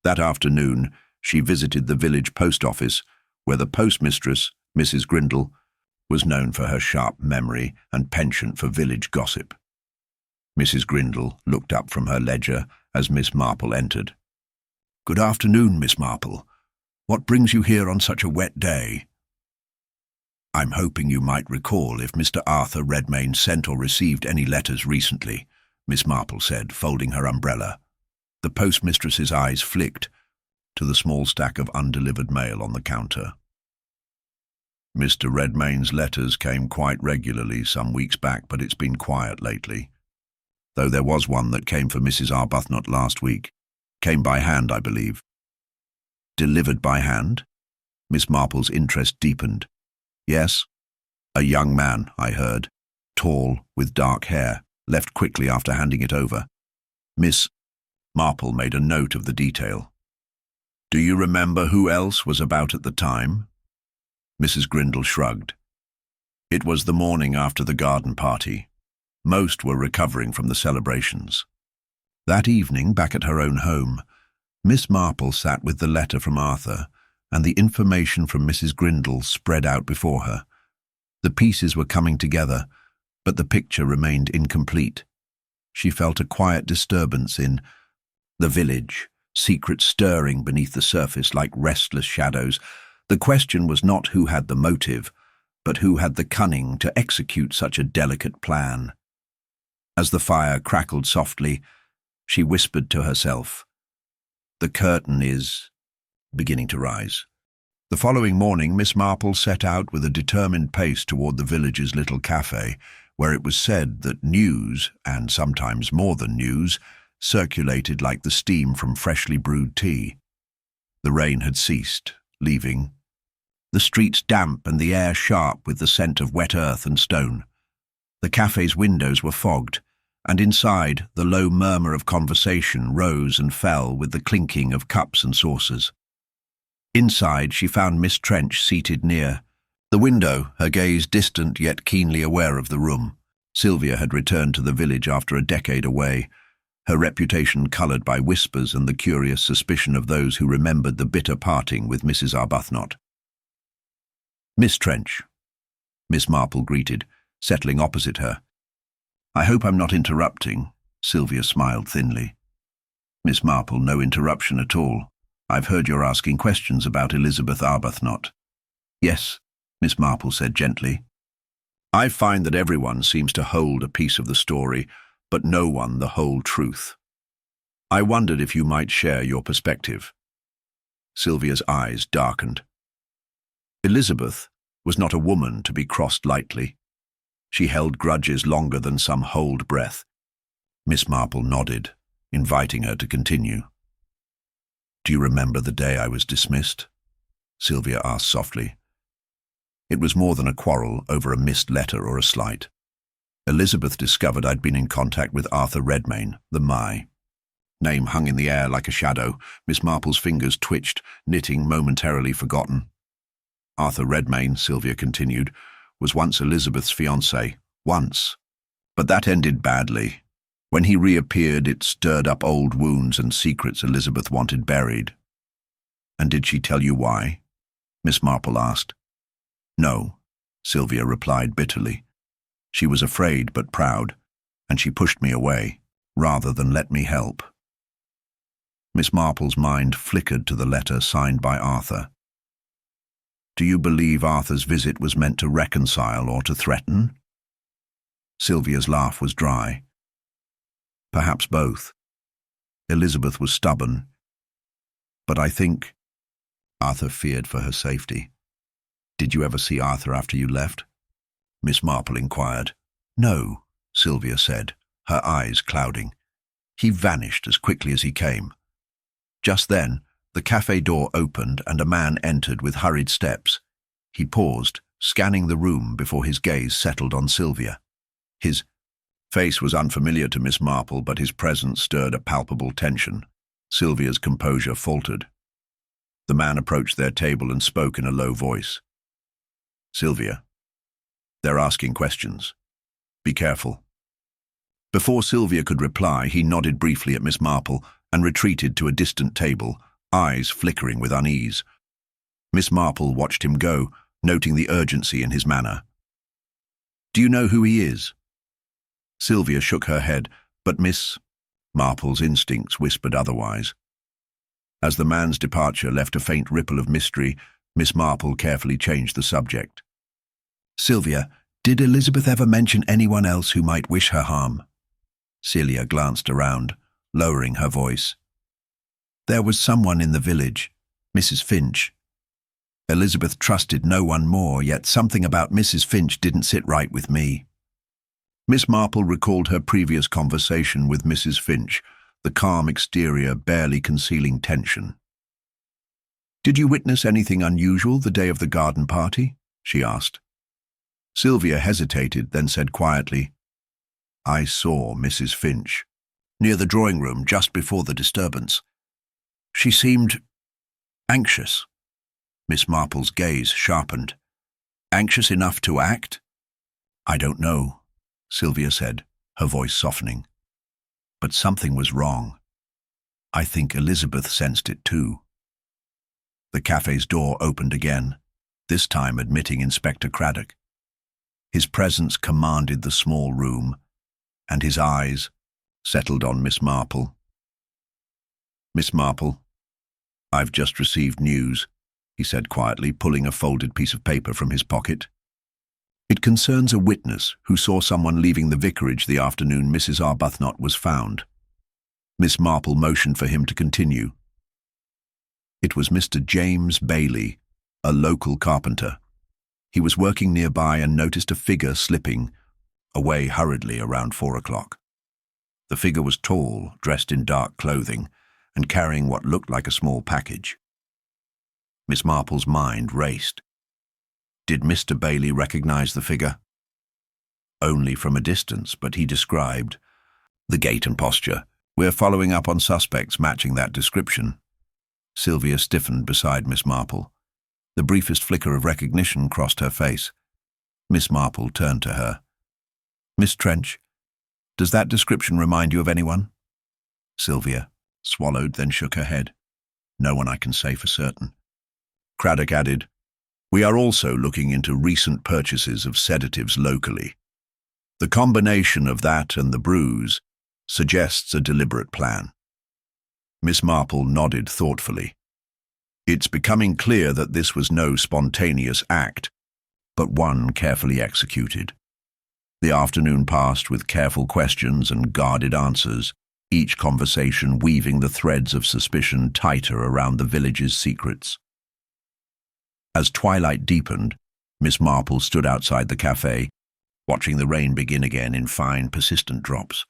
That afternoon, she visited the village post office, where the postmistress, Mrs. Grindle, was known for her sharp memory and penchant for village gossip. Mrs. Grindle looked up from her ledger as Miss Marple entered. "Good afternoon, Miss Marple. What brings you here on such a wet day?" "I'm hoping you might recall if Mr. Arthur Redmine sent or received any letters recently," Miss Marple said, folding her umbrella. The postmistress's eyes flicked to the small stack of undelivered mail on the counter. "Mr. Redmayne's letters came quite regularly some weeks back, but it's been quiet lately. Though there was one that came for Mrs. Arbuthnot last week. Came by hand, I believe." "Delivered by hand?" Miss Marple's interest deepened. "Yes. A young man, I heard, tall, with dark hair, left quickly after handing it over." Miss Marple made a note of the detail. "Do you remember who else was about at the time?" Mrs. Grindle shrugged. "It was the morning after the garden party. Most were recovering from the celebrations." That evening, back at her own home, Miss Marple sat with the letter from Arthur and the information from Mrs. Grindle spread out before her. The pieces were coming together, but the picture remained incomplete. She felt a quiet disturbance in the village, secrets stirring beneath the surface like restless shadows. The question was not who had the motive, but who had the cunning to execute such a delicate plan. As the fire crackled softly, she whispered to herself, "The curtain is beginning to rise." The following morning, Miss Marple set out with a determined pace toward the village's little cafe, where it was said that news, and sometimes more than news, circulated like the steam from freshly brewed tea. The rain had ceased, leaving the streets damp and the air sharp with the scent of wet earth and stone. The cafe's windows were fogged, and inside the low murmur of conversation rose and fell with the clinking of cups and saucers. Inside she found Miss Trench seated near the window, her gaze distant yet keenly aware of the room. Sylvia had returned to the village after a decade away, her reputation coloured by whispers and the curious suspicion of those who remembered the bitter parting with Mrs. Arbuthnot. "Miss Trench," Miss Marple greeted, settling opposite her. "I hope I'm not interrupting," Sylvia smiled thinly. "Miss Marple, no interruption at all. I've heard you're asking questions about Elizabeth Arbuthnot." "Yes," Miss Marple said gently. "I find that everyone seems to hold a piece of the story, but no one the whole truth. I wondered if you might share your perspective." Sylvia's eyes darkened. Elizabeth was not a woman to be crossed lightly. She held grudges longer than some hold breath. Miss Marple nodded, inviting her to continue. "Do you remember the day I was dismissed?" Sylvia asked softly. It was more than a quarrel over a missed letter or a slight. Elizabeth discovered I'd been in contact with Arthur Redmine, the Mai. Name hung in the air like a shadow. Miss Marple's fingers twitched, knitting momentarily forgotten. "Arthur Redmine," Sylvia continued, "was once Elizabeth's fiancé. Once. But that ended badly. When he reappeared, it stirred up old wounds and secrets Elizabeth wanted buried." "And did she tell you why?" Miss Marple asked. "No," Sylvia replied bitterly. "She was afraid but proud, and she pushed me away, rather than let me help." Miss Marple's mind flickered to the letter signed by Arthur. "Do you believe Arthur's visit was meant to reconcile or to threaten?" Sylvia's laugh was dry. "Perhaps both. Elizabeth was stubborn. But I think Arthur feared for her safety." "Did you ever see Arthur after you left?" Miss Marple inquired. "No," Sylvia said, her eyes clouding. "He vanished as quickly as he came." Just then, the cafe door opened and a man entered with hurried steps. He paused, scanning the room before his gaze settled on Sylvia. His face was unfamiliar to Miss Marple, but his presence stirred a palpable tension. Sylvia's composure faltered. The man approached their table and spoke in a low voice. "Sylvia, they're asking questions. Be careful." Before Sylvia could reply, he nodded briefly at Miss Marple and retreated to a distant table, eyes flickering with unease. Miss Marple watched him go, noting the urgency in his manner. "Do you know who he is?" Sylvia shook her head, but Miss Marple's instincts whispered otherwise. As the man's departure left a faint ripple of mystery, Miss Marple carefully changed the subject. "Sylvia, did Elizabeth ever mention anyone else who might wish her harm?" Celia glanced around, lowering her voice. "There was someone in the village, Mrs. Finch. Elizabeth trusted no one more, yet something about Mrs. Finch didn't sit right with me." Miss Marple recalled her previous conversation with Mrs. Finch, the calm exterior barely concealing tension. "Did you witness anything unusual the day of the garden party?" she asked. Sylvia hesitated, then said quietly, "I saw Mrs. Finch near the drawing room just before the disturbance. She seemed anxious." Miss Marple's gaze sharpened. "Anxious enough to act?" "I don't know," Sylvia said, her voice softening. "But something was wrong. I think Elizabeth sensed it too." The cafe's door opened again, this time admitting Inspector Craddock. His presence commanded the small room, and his eyes settled on Miss Marple. "Miss Marple, I've just received news," he said quietly, pulling a folded piece of paper from his pocket. "It concerns a witness who saw someone leaving the vicarage the afternoon Mrs. Arbuthnot was found." Miss Marple motioned for him to continue. "It was Mr. James Bailey, a local carpenter. He was working nearby and noticed a figure slipping away hurriedly around 4 o'clock. The figure was tall, dressed in dark clothing, and carrying what looked like a small package." Miss Marple's mind raced. Did Mr. Bailey recognize the figure? Only from a distance, but he described the gait and posture. "We're following up on suspects matching that description." Sylvia stiffened beside Miss Marple. The briefest flicker of recognition crossed her face. Miss Marple turned to her. "Miss Trench, does that description remind you of anyone?" Sylvia swallowed, then shook her head. "No one I can say for certain." Craddock added, "We are also looking into recent purchases of sedatives locally. The combination of that and the bruise suggests a deliberate plan." Miss Marple nodded thoughtfully. "It's becoming clear that this was no spontaneous act, but one carefully executed." The afternoon passed with careful questions and guarded answers, each conversation weaving the threads of suspicion tighter around the village's secrets. As twilight deepened, Miss Marple stood outside the cafe, watching the rain begin again in fine, persistent drops.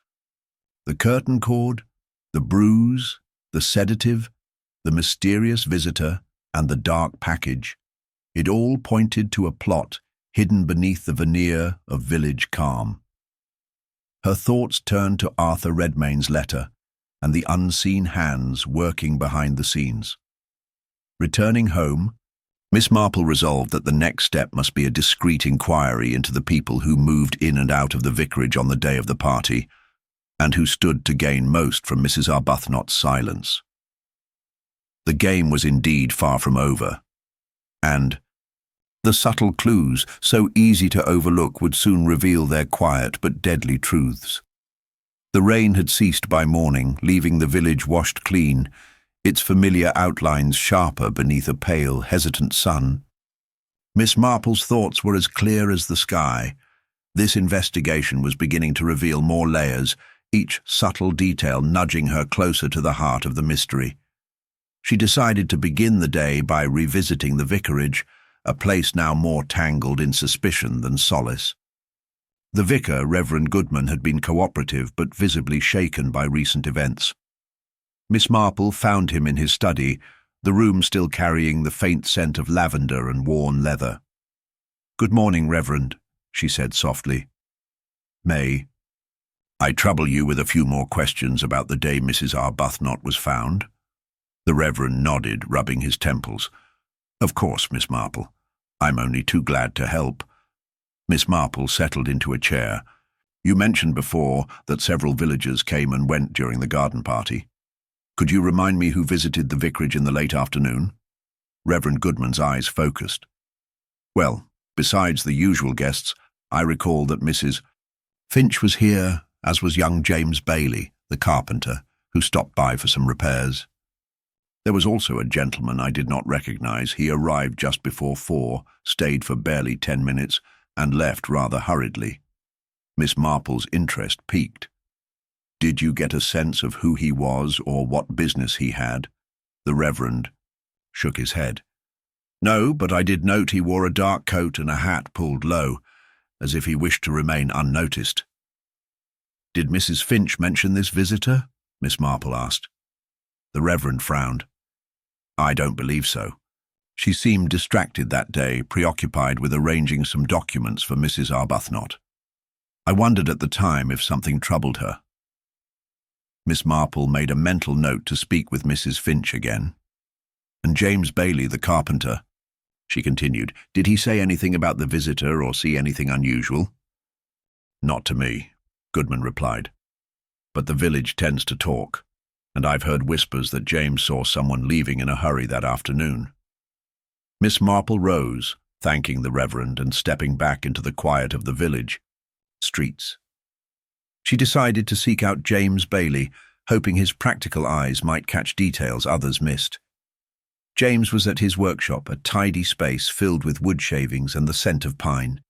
The curtain cord, the bruise, the sedative, the mysterious visitor, and the dark package, it all pointed to a plot hidden beneath the veneer of village calm. Her thoughts turned to Arthur Redmine's letter and the unseen hands working behind the scenes. Returning home, Miss Marple resolved that the next step must be a discreet inquiry into the people who moved in and out of the vicarage on the day of the party, and who stood to gain most from Mrs. Arbuthnot's silence. The game was indeed far from over, and the subtle clues, so easy to overlook, would soon reveal their quiet but deadly truths. The rain had ceased by morning, leaving the village washed clean, its familiar outlines sharper beneath a pale, hesitant sun. Miss Marple's thoughts were as clear as the sky. This investigation was beginning to reveal more layers, each subtle detail nudging her closer to the heart of the mystery. She decided to begin the day by revisiting the vicarage, a place now more tangled in suspicion than solace. The vicar, Reverend Goodman, had been cooperative but visibly shaken by recent events. Miss Marple found him in his study, the room still carrying the faint scent of lavender and worn leather. "Good morning, Reverend," she said softly. "May I trouble you with a few more questions about the day Mrs. Arbuthnot was found?" The Reverend nodded, rubbing his temples. "Of course, Miss Marple. I'm only too glad to help." Miss Marple settled into a chair. You mentioned before that several villagers came and went during the garden party. Could you remind me who visited the vicarage in the late afternoon? Reverend Goodman's eyes focused. Well, besides the usual guests, I recall that Mrs. Finch was here, as was young James Bailey, the carpenter, who stopped by for some repairs. There was also a gentleman I did not recognize. He arrived just before 4, stayed for barely 10 minutes, and left rather hurriedly. Miss Marple's interest piqued. Did you get a sense of who he was or what business he had? The Reverend shook his head. No, but I did note he wore a dark coat and a hat pulled low, as if he wished to remain unnoticed. Did Mrs. Finch mention this visitor? Miss Marple asked. The Reverend frowned. I don't believe so. She seemed distracted that day, preoccupied with arranging some documents for Mrs. Arbuthnot. I wondered at the time if something troubled her. Miss Marple made a mental note to speak with Mrs. Finch again. And James Bailey, the carpenter, she continued, did he say anything about the visitor or see anything unusual? Not to me, Goodman replied. But the village tends to talk, and I've heard whispers that James saw someone leaving in a hurry that afternoon. Miss Marple rose, thanking the Reverend and stepping back into the quiet of the village streets. She decided to seek out James Bailey, hoping his practical eyes might catch details others missed. James was at his workshop, a tidy space filled with wood shavings and the scent of pine.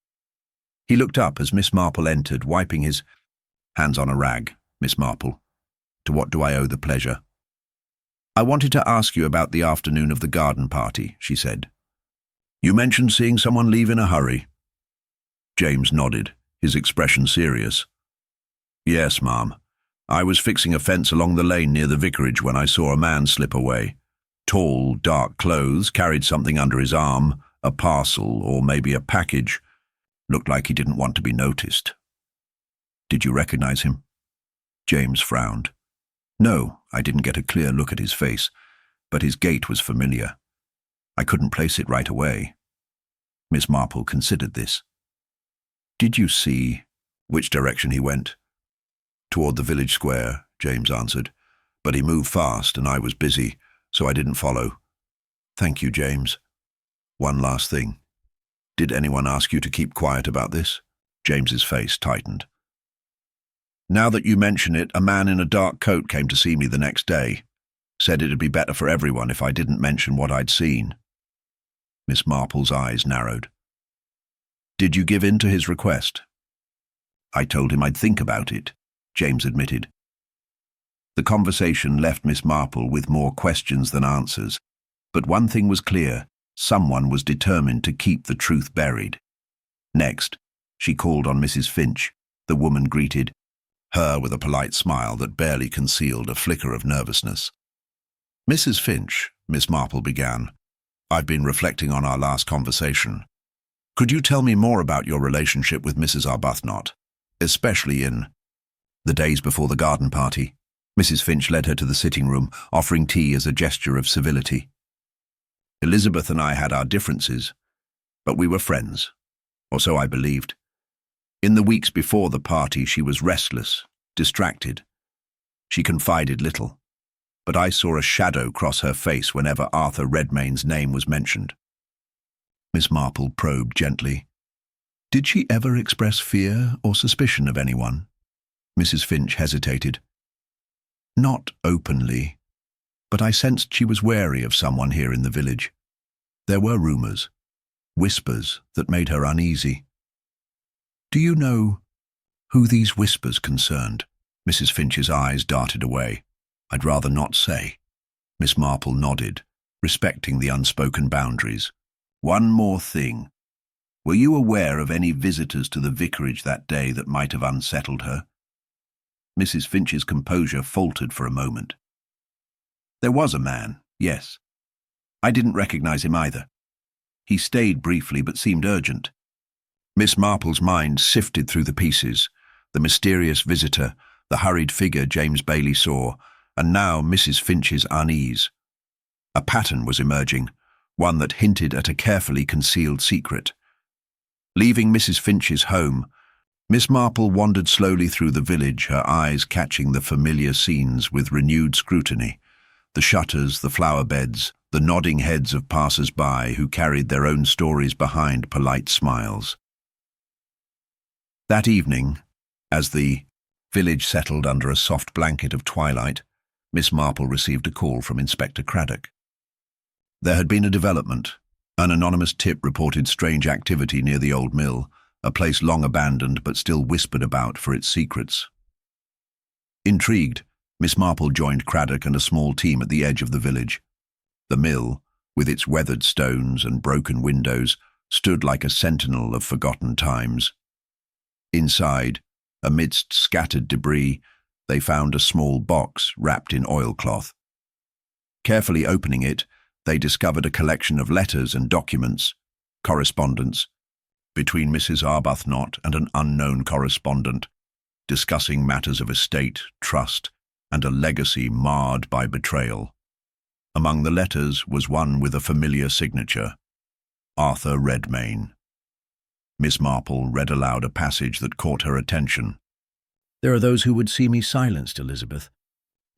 He looked up as Miss Marple entered, wiping his hands on a rag. Miss Marple, to what do I owe the pleasure? I wanted to ask you about the afternoon of the garden party, she said. You mentioned seeing someone leave in a hurry. James nodded, his expression serious. Yes, ma'am. I was fixing a fence along the lane near the vicarage when I saw a man slip away. Tall, dark clothes, carried something under his arm, a parcel or maybe a package. Looked like he didn't want to be noticed. Did you recognize him? James frowned. No, I didn't get a clear look at his face, but his gait was familiar. I couldn't place it right away. Miss Marple considered this. Did you see which direction he went? Toward the village square, James answered, but he moved fast and I was busy, so I didn't follow. Thank you, James. One last thing. Did anyone ask you to keep quiet about this? James's face tightened. Now that you mention it, a man in a dark coat came to see me the next day. Said it'd be better for everyone if I didn't mention what I'd seen. Miss Marple's eyes narrowed. Did you give in to his request? I told him I'd think about it, James admitted. The conversation left Miss Marple with more questions than answers, but one thing was clear, someone was determined to keep the truth buried. Next, she called on Mrs. Finch. The woman greeted her with a polite smile that barely concealed a flicker of nervousness. Mrs. Finch, Miss Marple began, I've been reflecting on our last conversation. Could you tell me more about your relationship with Mrs. Arbuthnot, especially in the days before the garden party? Mrs. Finch led her to the sitting room, offering tea as a gesture of civility. Elizabeth and I had our differences, but we were friends, or so I believed. In the weeks before the party, she was restless, distracted. She confided little, but I saw a shadow cross her face whenever Arthur Redmine's name was mentioned. Miss Marple probed gently. Did she ever express fear or suspicion of anyone? Mrs. Finch hesitated. Not openly, but I sensed she was wary of someone here in the village. There were rumours, whispers that made her uneasy. Do you know who these whispers concerned? Mrs. Finch's eyes darted away. I'd rather not say. Miss Marple nodded, respecting the unspoken boundaries. One more thing. Were you aware of any visitors to the vicarage that day that might have unsettled her? Mrs. Finch's composure faltered for a moment. There was a man, yes. I didn't recognize him either. He stayed briefly but seemed urgent. Miss Marple's mind sifted through the pieces, the mysterious visitor, the hurried figure James Bailey saw, and now Mrs. Finch's unease. A pattern was emerging, one that hinted at a carefully concealed secret. Leaving Mrs. Finch's home, Miss Marple wandered slowly through the village, her eyes catching the familiar scenes with renewed scrutiny. The shutters, the flower beds, the nodding heads of passers-by who carried their own stories behind polite smiles. That evening, as the village settled under a soft blanket of twilight, Miss Marple received a call from Inspector Craddock. There had been a development. An anonymous tip reported strange activity near the old mill, a place long abandoned but still whispered about for its secrets. Intrigued, Miss Marple joined Craddock and a small team at the edge of the village. The mill, with its weathered stones and broken windows, stood like a sentinel of forgotten times. Inside, amidst scattered debris, they found a small box wrapped in oilcloth. Carefully opening it, they discovered a collection of letters and documents, correspondence, between Mrs. Arbuthnot and an unknown correspondent, discussing matters of estate, trust, and a legacy marred by betrayal. Among the letters was one with a familiar signature, Arthur Redmine. Miss Marple read aloud a passage that caught her attention. "There are those who would see me silenced, Elizabeth.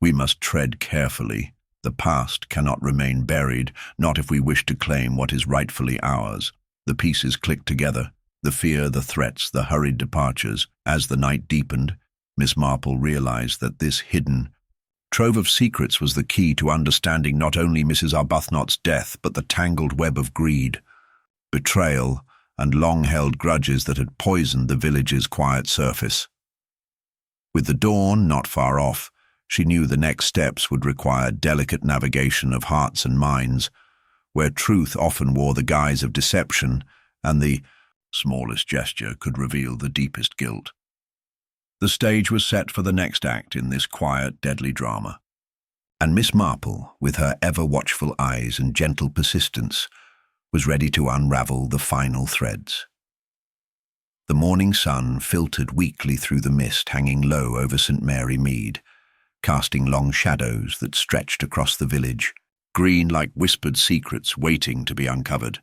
We must tread carefully. The past cannot remain buried, not if we wish to claim what is rightfully ours." The pieces clicked together, the fear, the threats, the hurried departures. As the night deepened, Miss Marple realized that this hidden trove of secrets was the key to understanding not only Mrs. Arbuthnot's death, but the tangled web of greed, betrayal, and long-held grudges that had poisoned the village's quiet surface. With the dawn not far off, she knew the next steps would require delicate navigation of hearts and minds, where truth often wore the guise of deception, and the smallest gesture could reveal the deepest guilt. The stage was set for the next act in this quiet, deadly drama, and Miss Marple, with her ever-watchful eyes and gentle persistence, was ready to unravel the final threads. The morning sun filtered weakly through the mist hanging low over St. Mary Mead, casting long shadows that stretched across the village, green like whispered secrets waiting to be uncovered.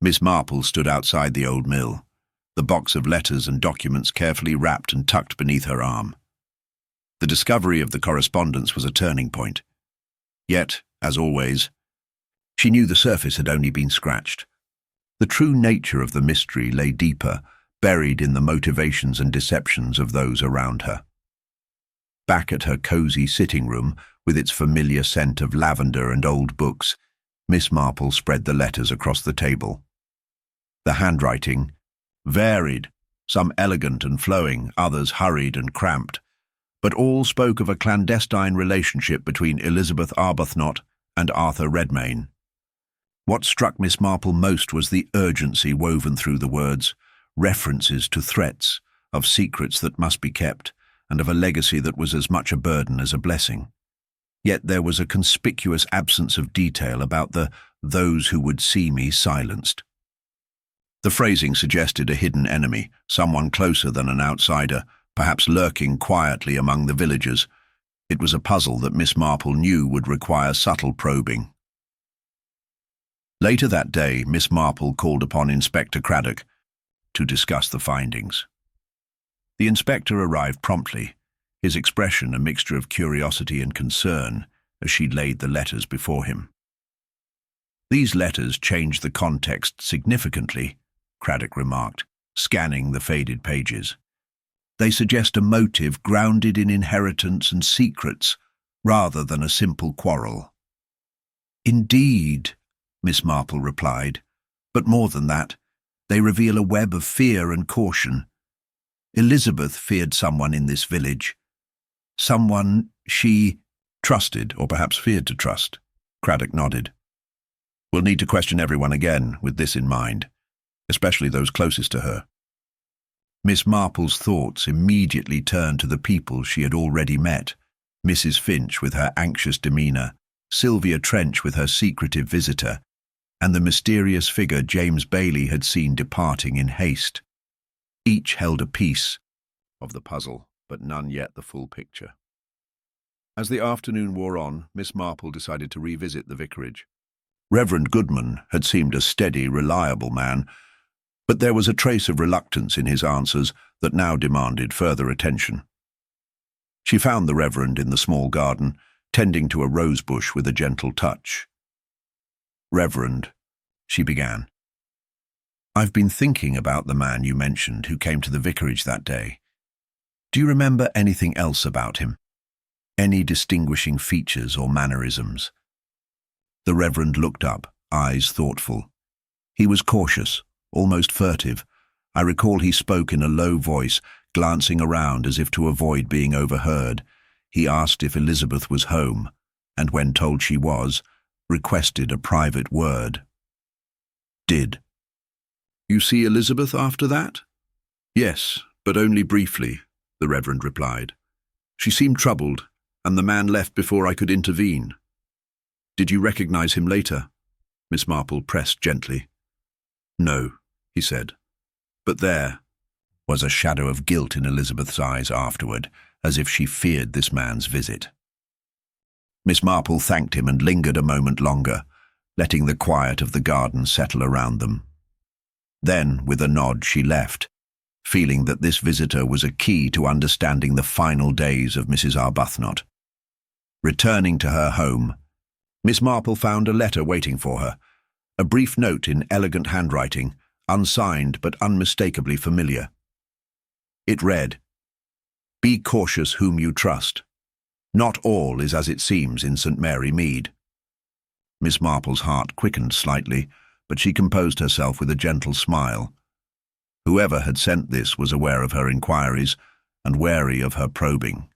Miss Marple stood outside the old mill, the box of letters and documents carefully wrapped and tucked beneath her arm. The discovery of the correspondence was a turning point. Yet, as always, she knew the surface had only been scratched. The true nature of the mystery lay deeper, buried in the motivations and deceptions of those around her. Back at her cozy sitting room, with its familiar scent of lavender and old books, Miss Marple spread the letters across the table. The handwriting varied, some elegant and flowing, others hurried and cramped, but all spoke of a clandestine relationship between Elizabeth Arbuthnot and Arthur Redmine. What struck Miss Marple most was the urgency woven through the words, references to threats, of secrets that must be kept, and of a legacy that was as much a burden as a blessing. Yet there was a conspicuous absence of detail about the "those who would see me silenced." The phrasing suggested a hidden enemy, someone closer than an outsider, perhaps lurking quietly among the villagers. It was a puzzle that Miss Marple knew would require subtle probing. Later that day, Miss Marple called upon Inspector Craddock to discuss the findings. The inspector arrived promptly, his expression a mixture of curiosity and concern as she laid the letters before him. "These letters changed the context significantly," Craddock remarked, scanning the faded pages. "They suggest a motive grounded in inheritance and secrets, rather than a simple quarrel." "Indeed," Miss Marple replied, "but more than that, they reveal a web of fear and caution. Elizabeth feared someone in this village. Someone she trusted, or perhaps feared to trust." Craddock nodded. "We'll need to question everyone again with this in mind, especially those closest to her." Miss Marple's thoughts immediately turned to the people she had already met: Mrs. Finch with her anxious demeanour, Sylvia Trench with her secretive visitor, and the mysterious figure James Bailey had seen departing in haste. Each held a piece of the puzzle, but none yet the full picture. As the afternoon wore on, Miss Marple decided to revisit the vicarage. Reverend Goodman had seemed a steady, reliable man, But there was a trace of reluctance in his answers that now demanded further attention. She found the Reverend in the small garden, tending to a rose bush with a gentle touch. "Reverend," she began, "I've been thinking about the man you mentioned who came to the vicarage that day. Do you remember anything else about him? Any distinguishing features or mannerisms?" The Reverend looked up, eyes thoughtful. He was cautious, almost furtive. I recall he spoke in a low voice, glancing around as if to avoid being overheard. He asked if Elizabeth was home, and when told she was, requested a private word. "Did you see Elizabeth after that?" "Yes, but only briefly," the Reverend replied. "She seemed troubled, and the man left before I could intervene." "Did you recognize him later?" Miss Marple pressed gently. "No," he said. But there was a shadow of guilt in Elizabeth's eyes afterward, as if she feared this man's visit. Miss Marple thanked him and lingered a moment longer, letting the quiet of the garden settle around them. Then, with a nod, she left, feeling that this visitor was a key to understanding the final days of Mrs. Arbuthnot. Returning to her home, Miss Marple found a letter waiting for her, a brief note in elegant handwriting, unsigned but unmistakably familiar. It read, "Be cautious whom you trust. Not all is as it seems in St. Mary Mead." Miss Marple's heart quickened slightly, but she composed herself with a gentle smile. Whoever had sent this was aware of her inquiries and wary of her probing.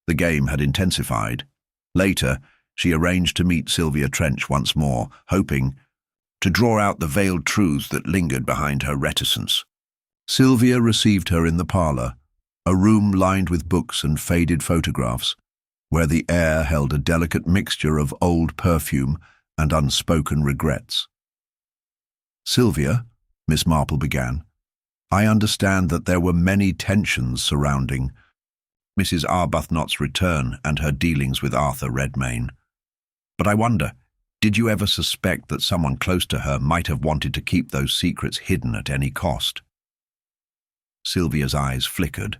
The game had intensified. Later, she arranged to meet Sylvia Trench once more, hoping to draw out the veiled truths that lingered behind her reticence. Sylvia received her in the parlour, a room lined with books and faded photographs, where the air held a delicate mixture of old perfume and unspoken regrets. "Sylvia," Miss Marple began, "I understand that there were many tensions surrounding Mrs. Arbuthnot's return and her dealings with Arthur Redmine. But I wonder, did you ever suspect that someone close to her might have wanted to keep those secrets hidden at any cost?" Sylvia's eyes flickered,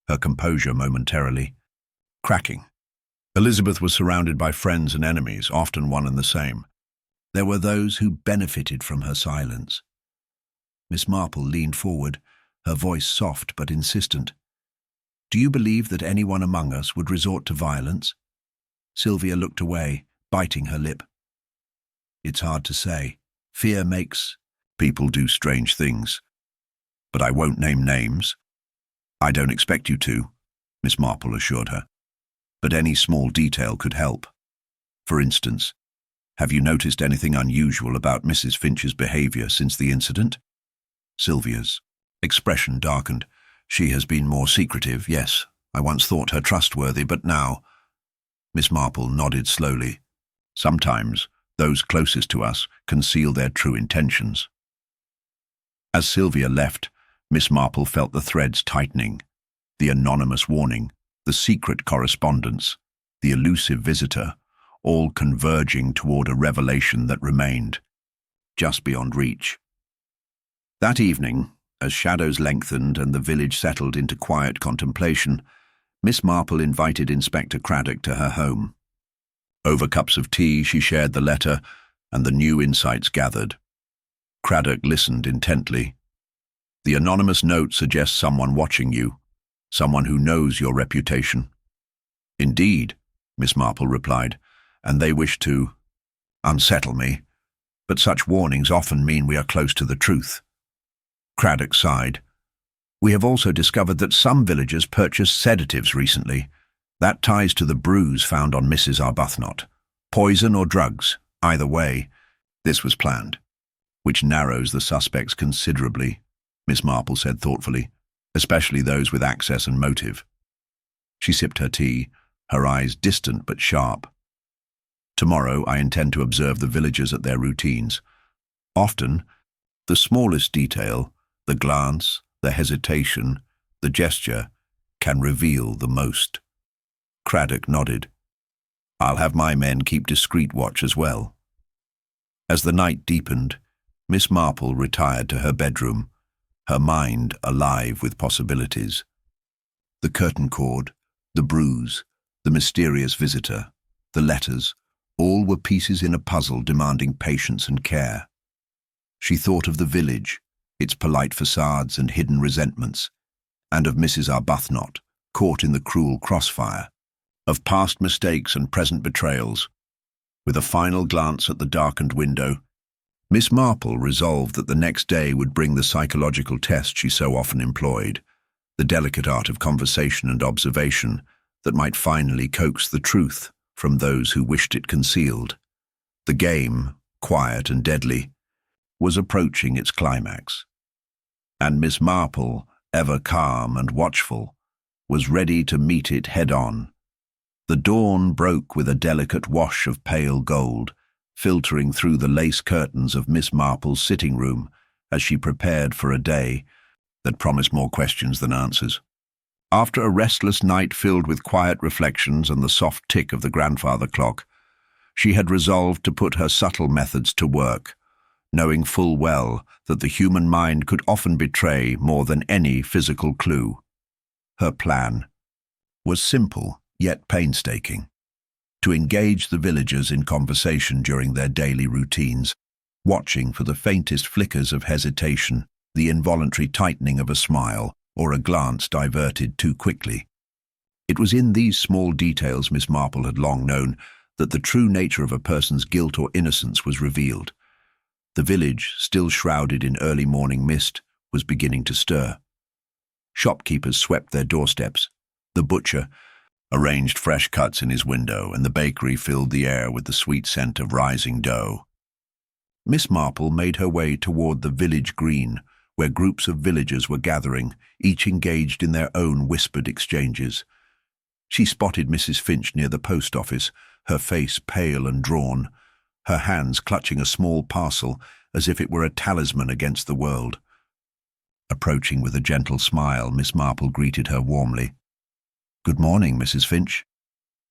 her composure momentarily cracking. Elizabeth was surrounded by friends and enemies, often one and the same. There were those who benefited from her silence. Miss Marple leaned forward, her voice soft but insistent. "Do you believe that anyone among us would resort to violence?" Sylvia looked away, biting her lip. "It's hard to say. Fear makes people do strange things. But I won't name names." "I don't expect you to," Miss Marple assured her. "But any small detail could help. For instance, have you noticed anything unusual about Mrs. Finch's behaviour since the incident?" Sylvia's expression darkened. "She has been more secretive, yes. I once thought her trustworthy, but now—" Miss Marple nodded slowly. "Sometimes those closest to us conceal their true intentions." As Sylvia left, Miss Marple felt the threads tightening. The anonymous warning, the secret correspondence, the elusive visitor, all converging toward a revelation that remained just beyond reach. That evening, as shadows lengthened and the village settled into quiet contemplation, Miss Marple invited Inspector Craddock to her home. Over cups of tea, she shared the letter and the new insights gathered. Craddock listened intently. "The anonymous note suggests someone watching you, someone who knows your reputation." "Indeed," Miss Marple replied, "and they wish to unsettle me. But such warnings often mean we are close to the truth." Craddock sighed. "We have also discovered that some villagers purchased sedatives recently. That ties to the bruise found on Mrs. Arbuthnot. Poison or drugs, either way, this was planned." "Which narrows the suspects considerably," Miss Marple said thoughtfully, "especially those with access and motive." She sipped her tea, her eyes distant but sharp. "Tomorrow I intend to observe the villagers at their routines. Often, the smallest detail, the glance, the hesitation, the gesture, can reveal the most." Craddock nodded. "I'll have my men keep discreet watch as well." As the night deepened, Miss Marple retired to her bedroom, her mind alive with possibilities. The curtain cord, the bruise, the mysterious visitor, the letters, all were pieces in a puzzle demanding patience and care. She thought of the village, its polite facades and hidden resentments, and of Mrs. Arbuthnot, caught in the cruel crossfire, of past mistakes and present betrayals. With a final glance at the darkened window, Miss Marple resolved that the next day would bring the psychological test she so often employed, the delicate art of conversation and observation that might finally coax the truth from those who wished it concealed. The game, quiet and deadly, was approaching its climax, and Miss Marple, ever calm and watchful, was ready to meet it head-on. The dawn broke with a delicate wash of pale gold, filtering through the lace curtains of Miss Marple's sitting room as she prepared for a day that promised more questions than answers. After a restless night filled with quiet reflections and the soft tick of the grandfather clock, she had resolved to put her subtle methods to work, knowing full well that the human mind could often betray more than any physical clue. Her plan was simple, yet painstaking: to engage the villagers in conversation during their daily routines, watching for the faintest flickers of hesitation, the involuntary tightening of a smile, or a glance diverted too quickly. It was in these small details Miss Marple had long known that the true nature of a person's guilt or innocence was revealed. The village, still shrouded in early morning mist, was beginning to stir. Shopkeepers swept their doorsteps. The butcher arranged fresh cuts in his window, and the bakery filled the air with the sweet scent of rising dough. Miss Marple made her way toward the village green, where groups of villagers were gathering, each engaged in their own whispered exchanges. She spotted Mrs. Finch near the post office, her face pale and drawn, her hands clutching a small parcel as if it were a talisman against the world. Approaching with a gentle smile, Miss Marple greeted her warmly. "Good morning, Mrs. Finch.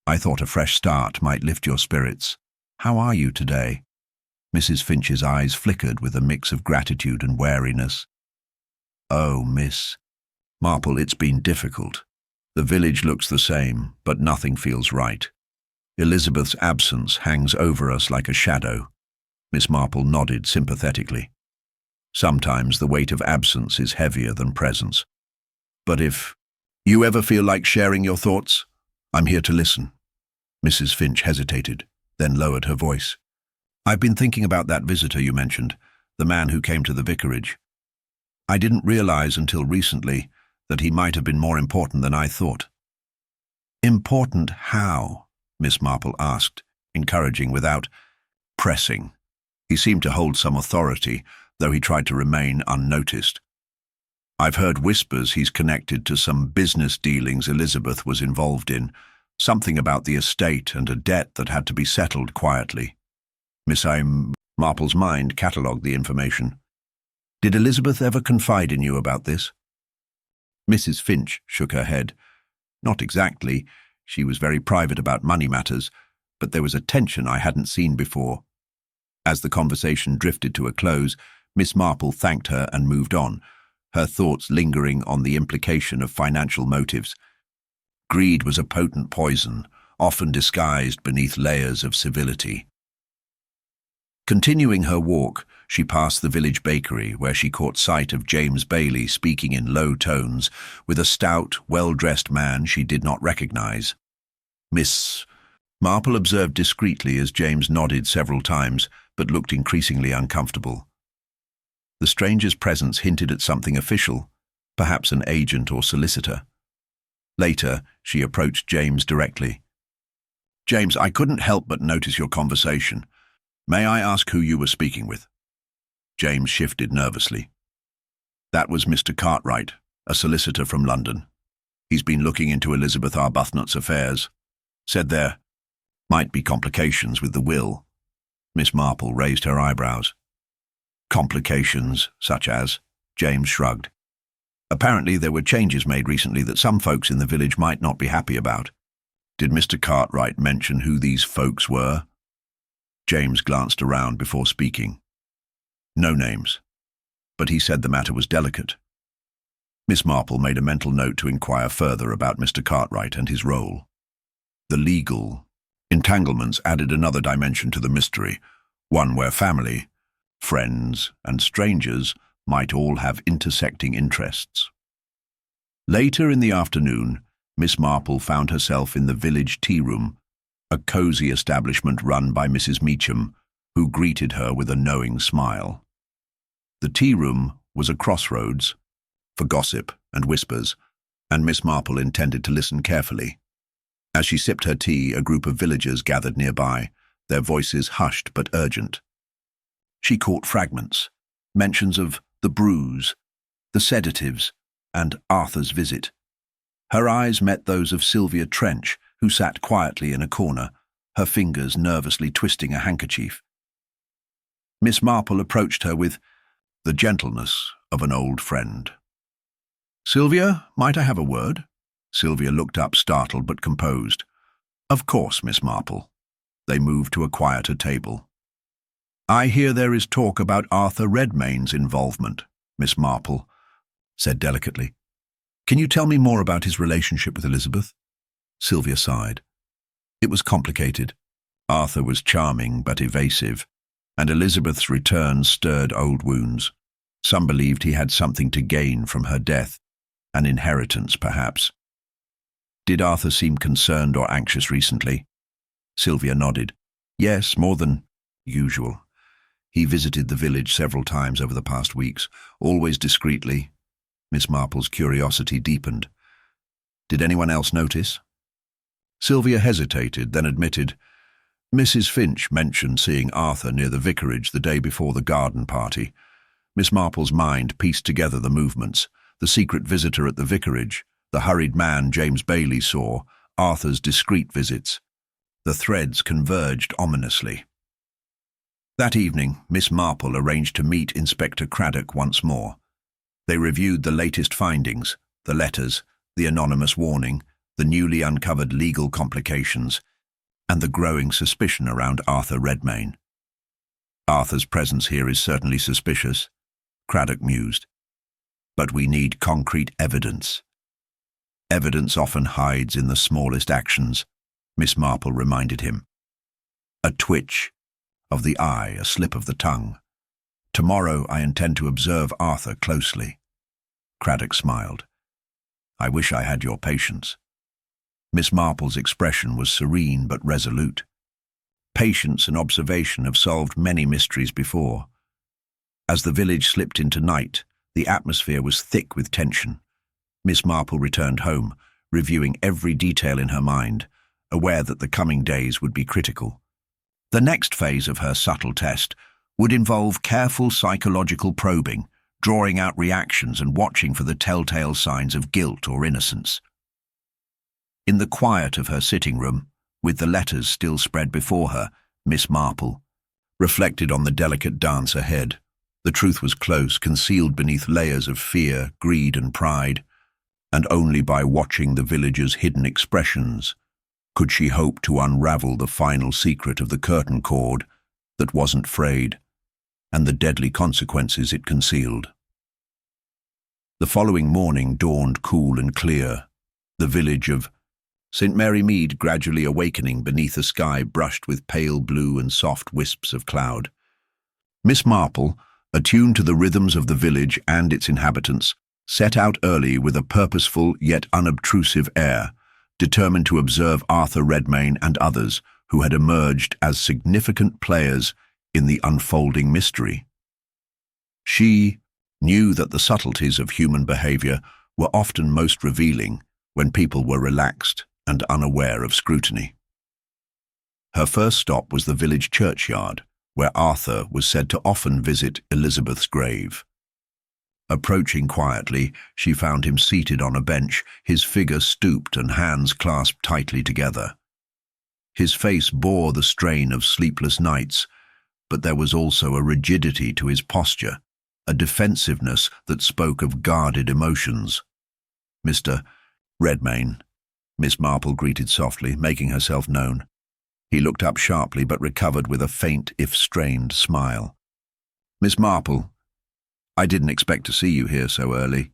I thought a fresh start might lift your spirits. How are you today?" Mrs. Finch's eyes flickered with a mix of gratitude and wariness. "Oh, Miss Marple, it's been difficult. The village looks the same, but nothing feels right. Elizabeth's absence hangs over us like a shadow." Miss Marple nodded sympathetically. "Sometimes the weight of absence is heavier than presence. But if you ever feel like sharing your thoughts, I'm here to listen." Mrs. Finch hesitated, then lowered her voice. "I've been thinking about that visitor you mentioned, the man who came to the vicarage. I didn't realize until recently that he might have been more important than I thought." "Important how?" Miss Marple asked, encouraging without pressing. He seemed to hold some authority, though he tried to remain unnoticed. "I've heard whispers he's connected to some business dealings Elizabeth was involved in, something about the estate and a debt that had to be settled quietly." Miss Marple's mind catalogued the information. "Did Elizabeth ever confide in you about this?" Mrs. Finch shook her head. "Not exactly. She was very private about money matters, but there was a tension I hadn't seen before." As the conversation drifted to a close, Miss Marple thanked her and moved on, her thoughts lingering on the implication of financial motives. Greed was a potent poison, often disguised beneath layers of civility. Continuing her walk, she passed the village bakery, where she caught sight of James Bailey speaking in low tones with a stout, well-dressed man she did not recognize. Miss Marple observed discreetly as James nodded several times, but looked increasingly uncomfortable. The stranger's presence hinted at something official, perhaps an agent or solicitor. Later, she approached James directly. "James, I couldn't help but notice your conversation. May I ask who you were speaking with?" James shifted nervously. "That was Mr. Cartwright, a solicitor from London. He's been looking into Elizabeth Arbuthnot's affairs. Said there might be complications with the will." Miss Marple raised her eyebrows. "Complications, such as?" James shrugged. "Apparently there were changes made recently that some folks in the village might not be happy about." "Did Mr. Cartwright mention who these folks were?" James glanced around before speaking. No names. But he said the matter was delicate. Miss Marple made a mental note to inquire further about Mr. Cartwright and his role. The legal entanglements added another dimension to the mystery, one where family, friends, and strangers might all have intersecting interests. Later in the afternoon, Miss Marple found herself in the village tea-room, a cosy establishment run by Mrs. Meacham, who greeted her with a knowing smile. The tea-room was a crossroads for gossip and whispers, and Miss Marple intended to listen carefully. As she sipped her tea, a group of villagers gathered nearby, their voices hushed but urgent. She caught fragments, mentions of the bruise, the sedatives, and Arthur's visit. Her eyes met those of Sylvia Trench, who sat quietly in a corner, her fingers nervously twisting a handkerchief. Miss Marple approached her with the gentleness of an old friend. "Sylvia, might I have a word?" Sylvia looked up, startled but composed. "Of course, Miss Marple." They moved to a quieter table. "I hear there is talk about Arthur Redmine's involvement," Miss Marple said delicately. "Can you tell me more about his relationship with Elizabeth?" Sylvia sighed. It was complicated. Arthur was charming but evasive, and Elizabeth's return stirred old wounds. Some believed he had something to gain from her death, an inheritance perhaps. "Did Arthur seem concerned or anxious recently?" Sylvia nodded. "Yes, more than usual. He visited the village several times over the past weeks, always discreetly." Miss Marple's curiosity deepened. "Did anyone else notice?" Sylvia hesitated, then admitted, "Mrs. Finch mentioned seeing Arthur near the vicarage the day before the garden party." Miss Marple's mind pieced together the movements: the secret visitor at the vicarage, the hurried man James Bailey saw, Arthur's discreet visits. The threads converged ominously. That evening, Miss Marple arranged to meet Inspector Craddock once more. They reviewed the latest findings, the letters, the anonymous warning, the newly uncovered legal complications, and the growing suspicion around Arthur Redmine. "Arthur's presence here is certainly suspicious," Craddock mused. "But we need concrete evidence." "Evidence often hides in the smallest actions," Miss Marple reminded him. "A twitch of the eye, a slip of the tongue. Tomorrow I intend to observe Arthur closely." Craddock smiled. "I wish I had your patience." Miss Marple's expression was serene but resolute. Patience and observation have solved many mysteries before. As the village slipped into night, the atmosphere was thick with tension. Miss Marple returned home, reviewing every detail in her mind, aware that the coming days would be critical. The next phase of her subtle test would involve careful psychological probing, drawing out reactions and watching for the telltale signs of guilt or innocence. In the quiet of her sitting room, with the letters still spread before her, Miss Marple reflected on the delicate dance ahead. The truth was close, concealed beneath layers of fear, greed and pride, and only by watching the villagers' hidden expressions could she hope to unravel the final secret of the curtain cord that wasn't frayed, and the deadly consequences it concealed. The following morning dawned cool and clear, the village of St. Mary Mead gradually awakening beneath a sky brushed with pale blue and soft wisps of cloud. Miss Marple, attuned to the rhythms of the village and its inhabitants, set out early with a purposeful yet unobtrusive air, determined to observe Arthur Redmine and others who had emerged as significant players in the unfolding mystery. She knew that the subtleties of human behavior were often most revealing when people were relaxed and unaware of scrutiny. Her first stop was the village churchyard, where Arthur was said to often visit Elizabeth's grave. Approaching quietly, she found him seated on a bench, his figure stooped and hands clasped tightly together. His face bore the strain of sleepless nights, but there was also a rigidity to his posture, a defensiveness that spoke of guarded emotions. "Mr. Redmine," Miss Marple greeted softly, making herself known. He looked up sharply but recovered with a faint, if strained, smile. Miss Marple, I didn't expect to see you here so early.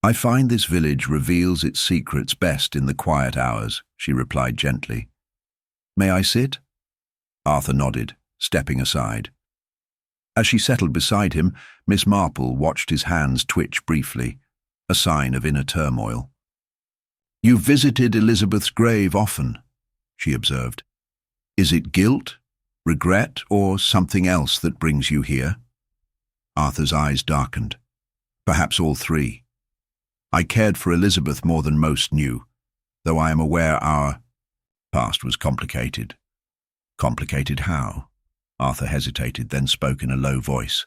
I find this village reveals its secrets best in the quiet hours, she replied gently. May I sit? Arthur nodded, stepping aside. As she settled beside him, Miss Marple watched his hands twitch briefly, a sign of inner turmoil. You've visited Elizabeth's grave often, she observed. Is it guilt, regret, or something else that brings you here? Arthur's eyes darkened. Perhaps all three. I cared for Elizabeth more than most knew, though I am aware our past was complicated. Complicated how? Arthur hesitated, then spoke in a low voice.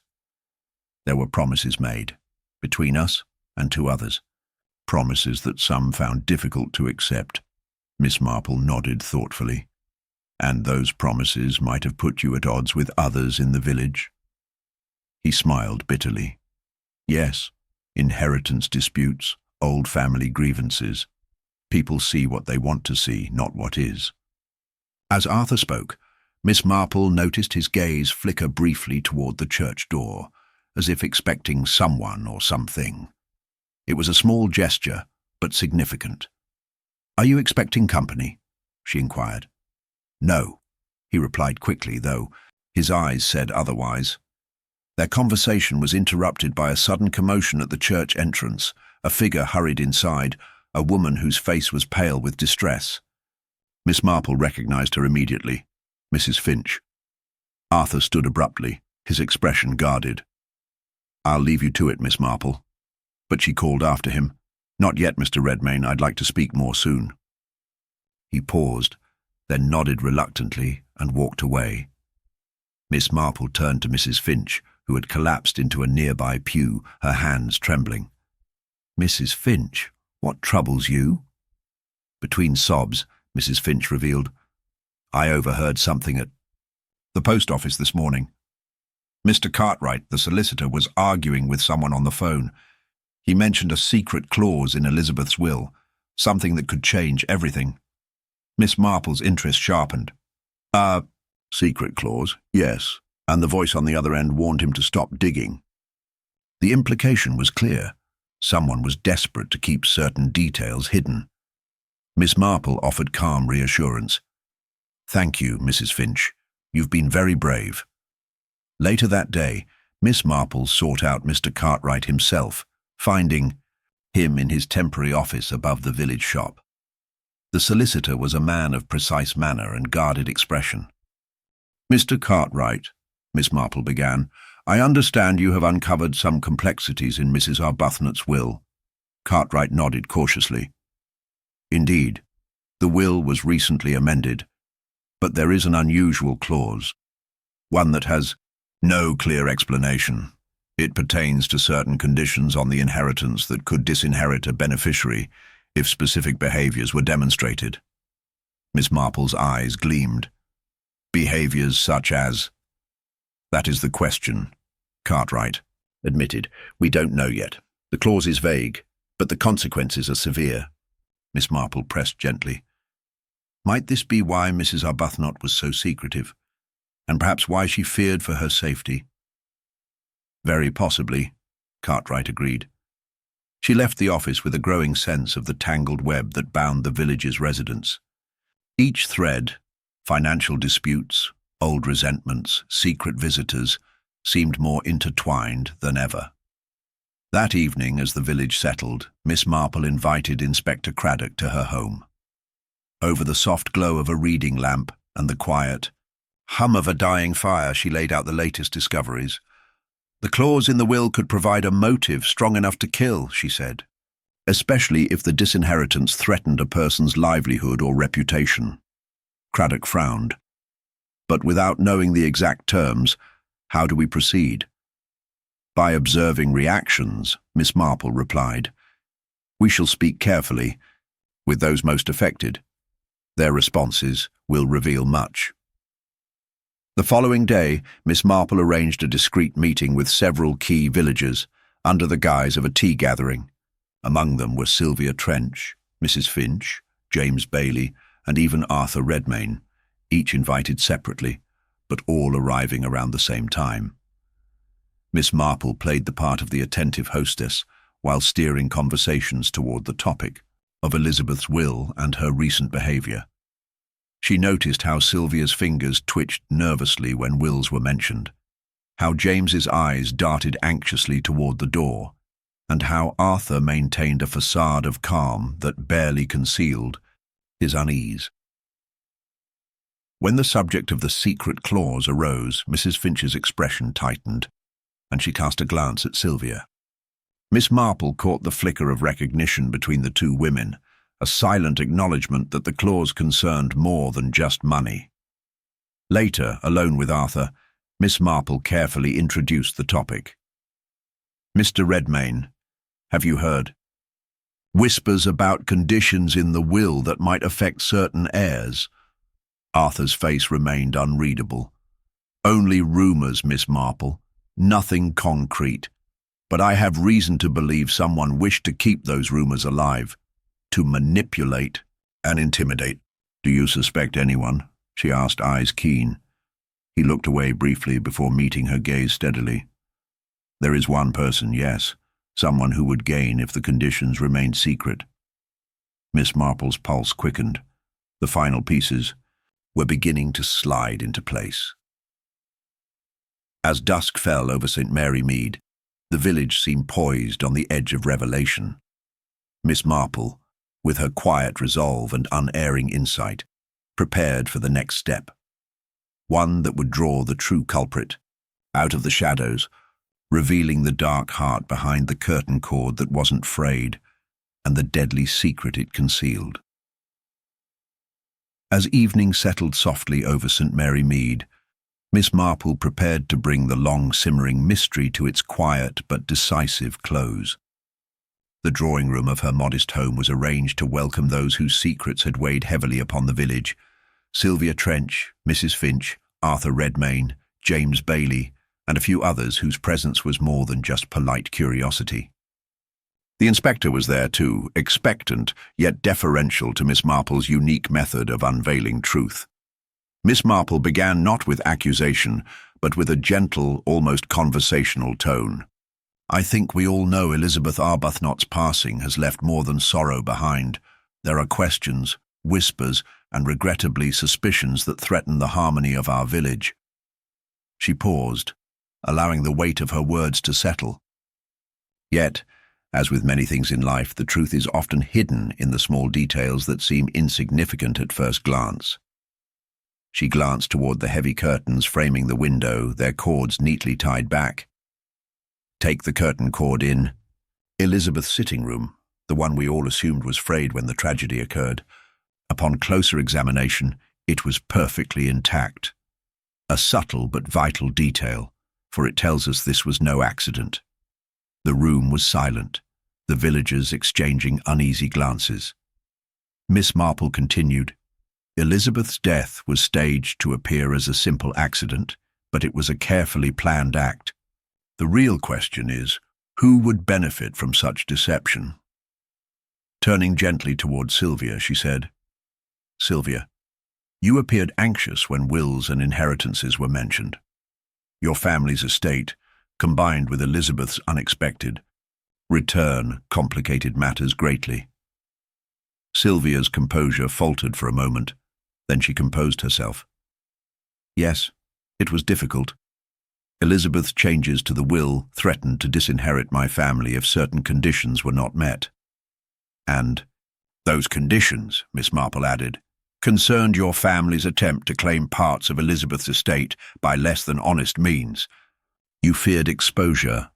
There were promises made, between us and two others. Promises that some found difficult to accept. Miss Marple nodded thoughtfully. And those promises might have put you at odds with others in the village? He smiled bitterly. Yes, inheritance disputes, old family grievances. People see what they want to see, not what is. As Arthur spoke, Miss Marple noticed his gaze flicker briefly toward the church door, as if expecting someone or something. It was a small gesture, but significant. Are you expecting company? She inquired. No, he replied quickly, though his eyes said otherwise. Their conversation was interrupted by a sudden commotion at the church entrance. A figure hurried inside, a woman whose face was pale with distress. Miss Marple recognized her immediately. Mrs. Finch. Arthur stood abruptly, his expression guarded. I'll leave you to it, Miss Marple. But she called after him. Not yet, Mr. Redmine. I'd like to speak more soon. He paused, then nodded reluctantly and walked away. Miss Marple turned to Mrs. Finch, who had collapsed into a nearby pew, her hands trembling. Mrs. Finch, what troubles you? Between sobs, Mrs. Finch revealed, I overheard something at the post office this morning. Mr. Cartwright, the solicitor, was arguing with someone on the phone. He mentioned a secret clause in Elizabeth's will, something that could change everything. Miss Marple's interest sharpened. Secret clause, yes, and the voice on the other end warned him to stop digging. The implication was clear. Someone was desperate to keep certain details hidden. Miss Marple offered calm reassurance. Thank you, Mrs. Finch. You've been very brave. Later that day, Miss Marple sought out Mr. Cartwright himself, finding him in his temporary office above the village shop. The solicitor was a man of precise manner and guarded expression. Mr. Cartwright, Miss Marple began, I understand you have uncovered some complexities in Mrs. Arbuthnot's will. Cartwright nodded cautiously. Indeed, the will was recently amended, but there is an unusual clause, one that has no clear explanation. It pertains to certain conditions on the inheritance that could disinherit a beneficiary if specific behaviors were demonstrated. Miss Marple's eyes gleamed. Behaviors such as? That is the question, Cartwright admitted. We don't know yet. The clause is vague, but the consequences are severe. Miss Marple pressed gently. Might this be why Mrs. Arbuthnot was so secretive, and perhaps why she feared for her safety? Very possibly, Cartwright agreed. She left the office with a growing sense of the tangled web that bound the village's residents. Each thread, financial disputes, old resentments, secret visitors, seemed more intertwined than ever. That evening, as the village settled, Miss Marple invited Inspector Craddock to her home. Over the soft glow of a reading lamp and the quiet hum of a dying fire, she laid out the latest discoveries. The clause in the will could provide a motive strong enough to kill, she said, especially if the disinheritance threatened a person's livelihood or reputation. Craddock frowned. But without knowing the exact terms, how do we proceed? By observing reactions, Miss Marple replied. We shall speak carefully with those most affected. Their responses will reveal much. The following day, Miss Marple arranged a discreet meeting with several key villagers under the guise of a tea gathering. Among them were Sylvia Trench, Mrs. Finch, James Bailey, and even Arthur Redmine, each invited separately, but all arriving around the same time. Miss Marple played the part of the attentive hostess while steering conversations toward the topic of Elizabeth's will and her recent behavior. She noticed how Sylvia's fingers twitched nervously when wills were mentioned, how James's eyes darted anxiously toward the door, and how Arthur maintained a facade of calm that barely concealed his unease. When the subject of the secret clause arose, Mrs. Finch's expression tightened, and she cast a glance at Sylvia. Miss Marple caught the flicker of recognition between the two women, a silent acknowledgement that the clause concerned more than just money. Later, alone with Arthur, Miss Marple carefully introduced the topic. "Mr. Redmine, have you heard? Whispers about conditions in the will that might affect certain heirs." Arthur's face remained unreadable. "Only rumours, Miss Marple. Nothing concrete. But I have reason to believe someone wished to keep those rumours alive, to manipulate and intimidate." "Do you suspect anyone?" she asked, eyes keen. He looked away briefly before meeting her gaze steadily. "There is one person, yes. Someone who would gain if the conditions remained secret." Miss Marple's pulse quickened. The final pieces were beginning to slide into place. As dusk fell over St. Mary Mead, the village seemed poised on the edge of revelation. Miss Marple, with her quiet resolve and unerring insight, prepared for the next step, one that would draw the true culprit out of the shadows, revealing the dark heart behind the curtain cord that wasn't frayed and the deadly secret it concealed. As evening settled softly over St. Mary Mead, Miss Marple prepared to bring the long-simmering mystery to its quiet but decisive close. The drawing-room of her modest home was arranged to welcome those whose secrets had weighed heavily upon the village: Sylvia Trench, Mrs. Finch, Arthur Redmine, James Bailey, and a few others whose presence was more than just polite curiosity. The inspector was there too, expectant yet deferential to Miss Marple's unique method of unveiling truth. Miss Marple began not with accusation, but with a gentle, almost conversational tone. "I think we all know Elizabeth Arbuthnot's passing has left more than sorrow behind. There are questions, whispers, and regrettably suspicions that threaten the harmony of our village." She paused, allowing the weight of her words to settle. Yet, as with many things in life, the truth is often hidden in the small details that seem insignificant at first glance. She glanced toward the heavy curtains framing the window, their cords neatly tied back. "Take the curtain cord in." Elizabeth's sitting room, the one we all assumed was frayed when the tragedy occurred. Upon closer examination, it was perfectly intact. A subtle but vital detail, for it tells us this was no accident. The room was silent, the villagers exchanging uneasy glances. Miss Marple continued, "Elizabeth's death was staged to appear as a simple accident, but it was a carefully planned act. The real question is, who would benefit from such deception?" Turning gently toward Sylvia, she said, "Sylvia, you appeared anxious when wills and inheritances were mentioned. Your family's estate, combined with Elizabeth's unexpected return, complicated matters greatly." Sylvia's composure faltered for a moment, then she composed herself. "Yes, it was difficult. Elizabeth's changes to the will threatened to disinherit my family if certain conditions were not met. And those conditions," Miss Marple added, "concerned your family's attempt to claim parts of Elizabeth's estate by less than honest means. You feared exposure,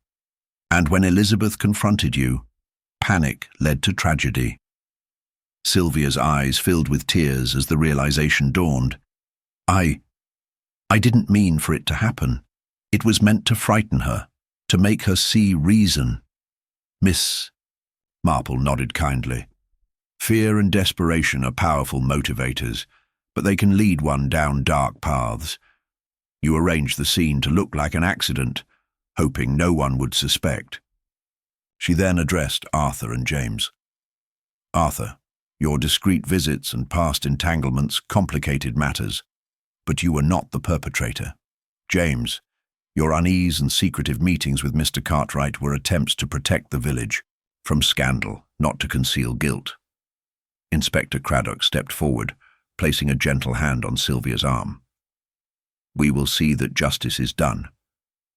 and when Elizabeth confronted you, panic led to tragedy." Sylvia's eyes filled with tears as the realization dawned. I didn't mean for it to happen. It was meant to frighten her, to make her see reason." Miss Marple nodded kindly. "Fear and desperation are powerful motivators, but they can lead one down dark paths. You arranged the scene to look like an accident, hoping no one would suspect." She then addressed Arthur and James. "Arthur, your discreet visits and past entanglements complicated matters, but you were not the perpetrator. James, Your unease and secretive meetings with Mr. Cartwright were attempts to protect the village from scandal, not to conceal guilt. Inspector Craddock stepped forward, placing a gentle hand on Sylvia's arm. We will see that justice is done,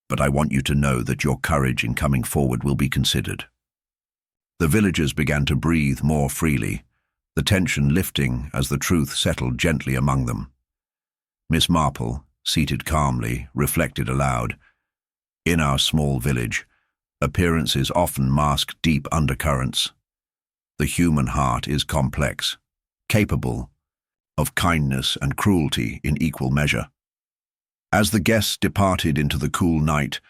but I want you to know that your courage in coming forward will be considered. The villagers began to breathe more freely, the tension lifting as the truth settled gently among them. Miss Marple, seated calmly, reflected aloud. In our small village, appearances often mask deep undercurrents. The human heart is complex, capable of kindness and cruelty in equal measure. As the guests departed into the cool night,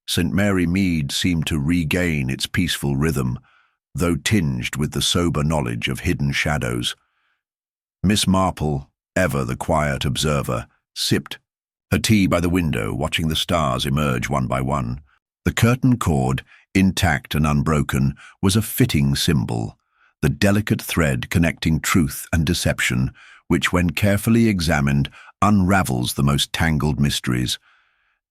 St. Mary Mead seemed to regain its peaceful rhythm, though tinged with the sober knowledge of hidden shadows. Miss Marple, ever the quiet observer, sipped her tea by the window, watching the stars emerge one by one. The curtain cord, intact and unbroken, was a fitting symbol, the delicate thread connecting truth and deception, which, when carefully examined, unravels the most tangled mysteries.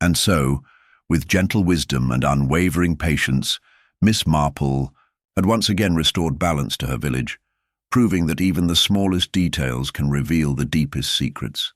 And so, with gentle wisdom and unwavering patience, Miss Marple had once again restored balance to her village, proving that even the smallest details can reveal the deepest secrets.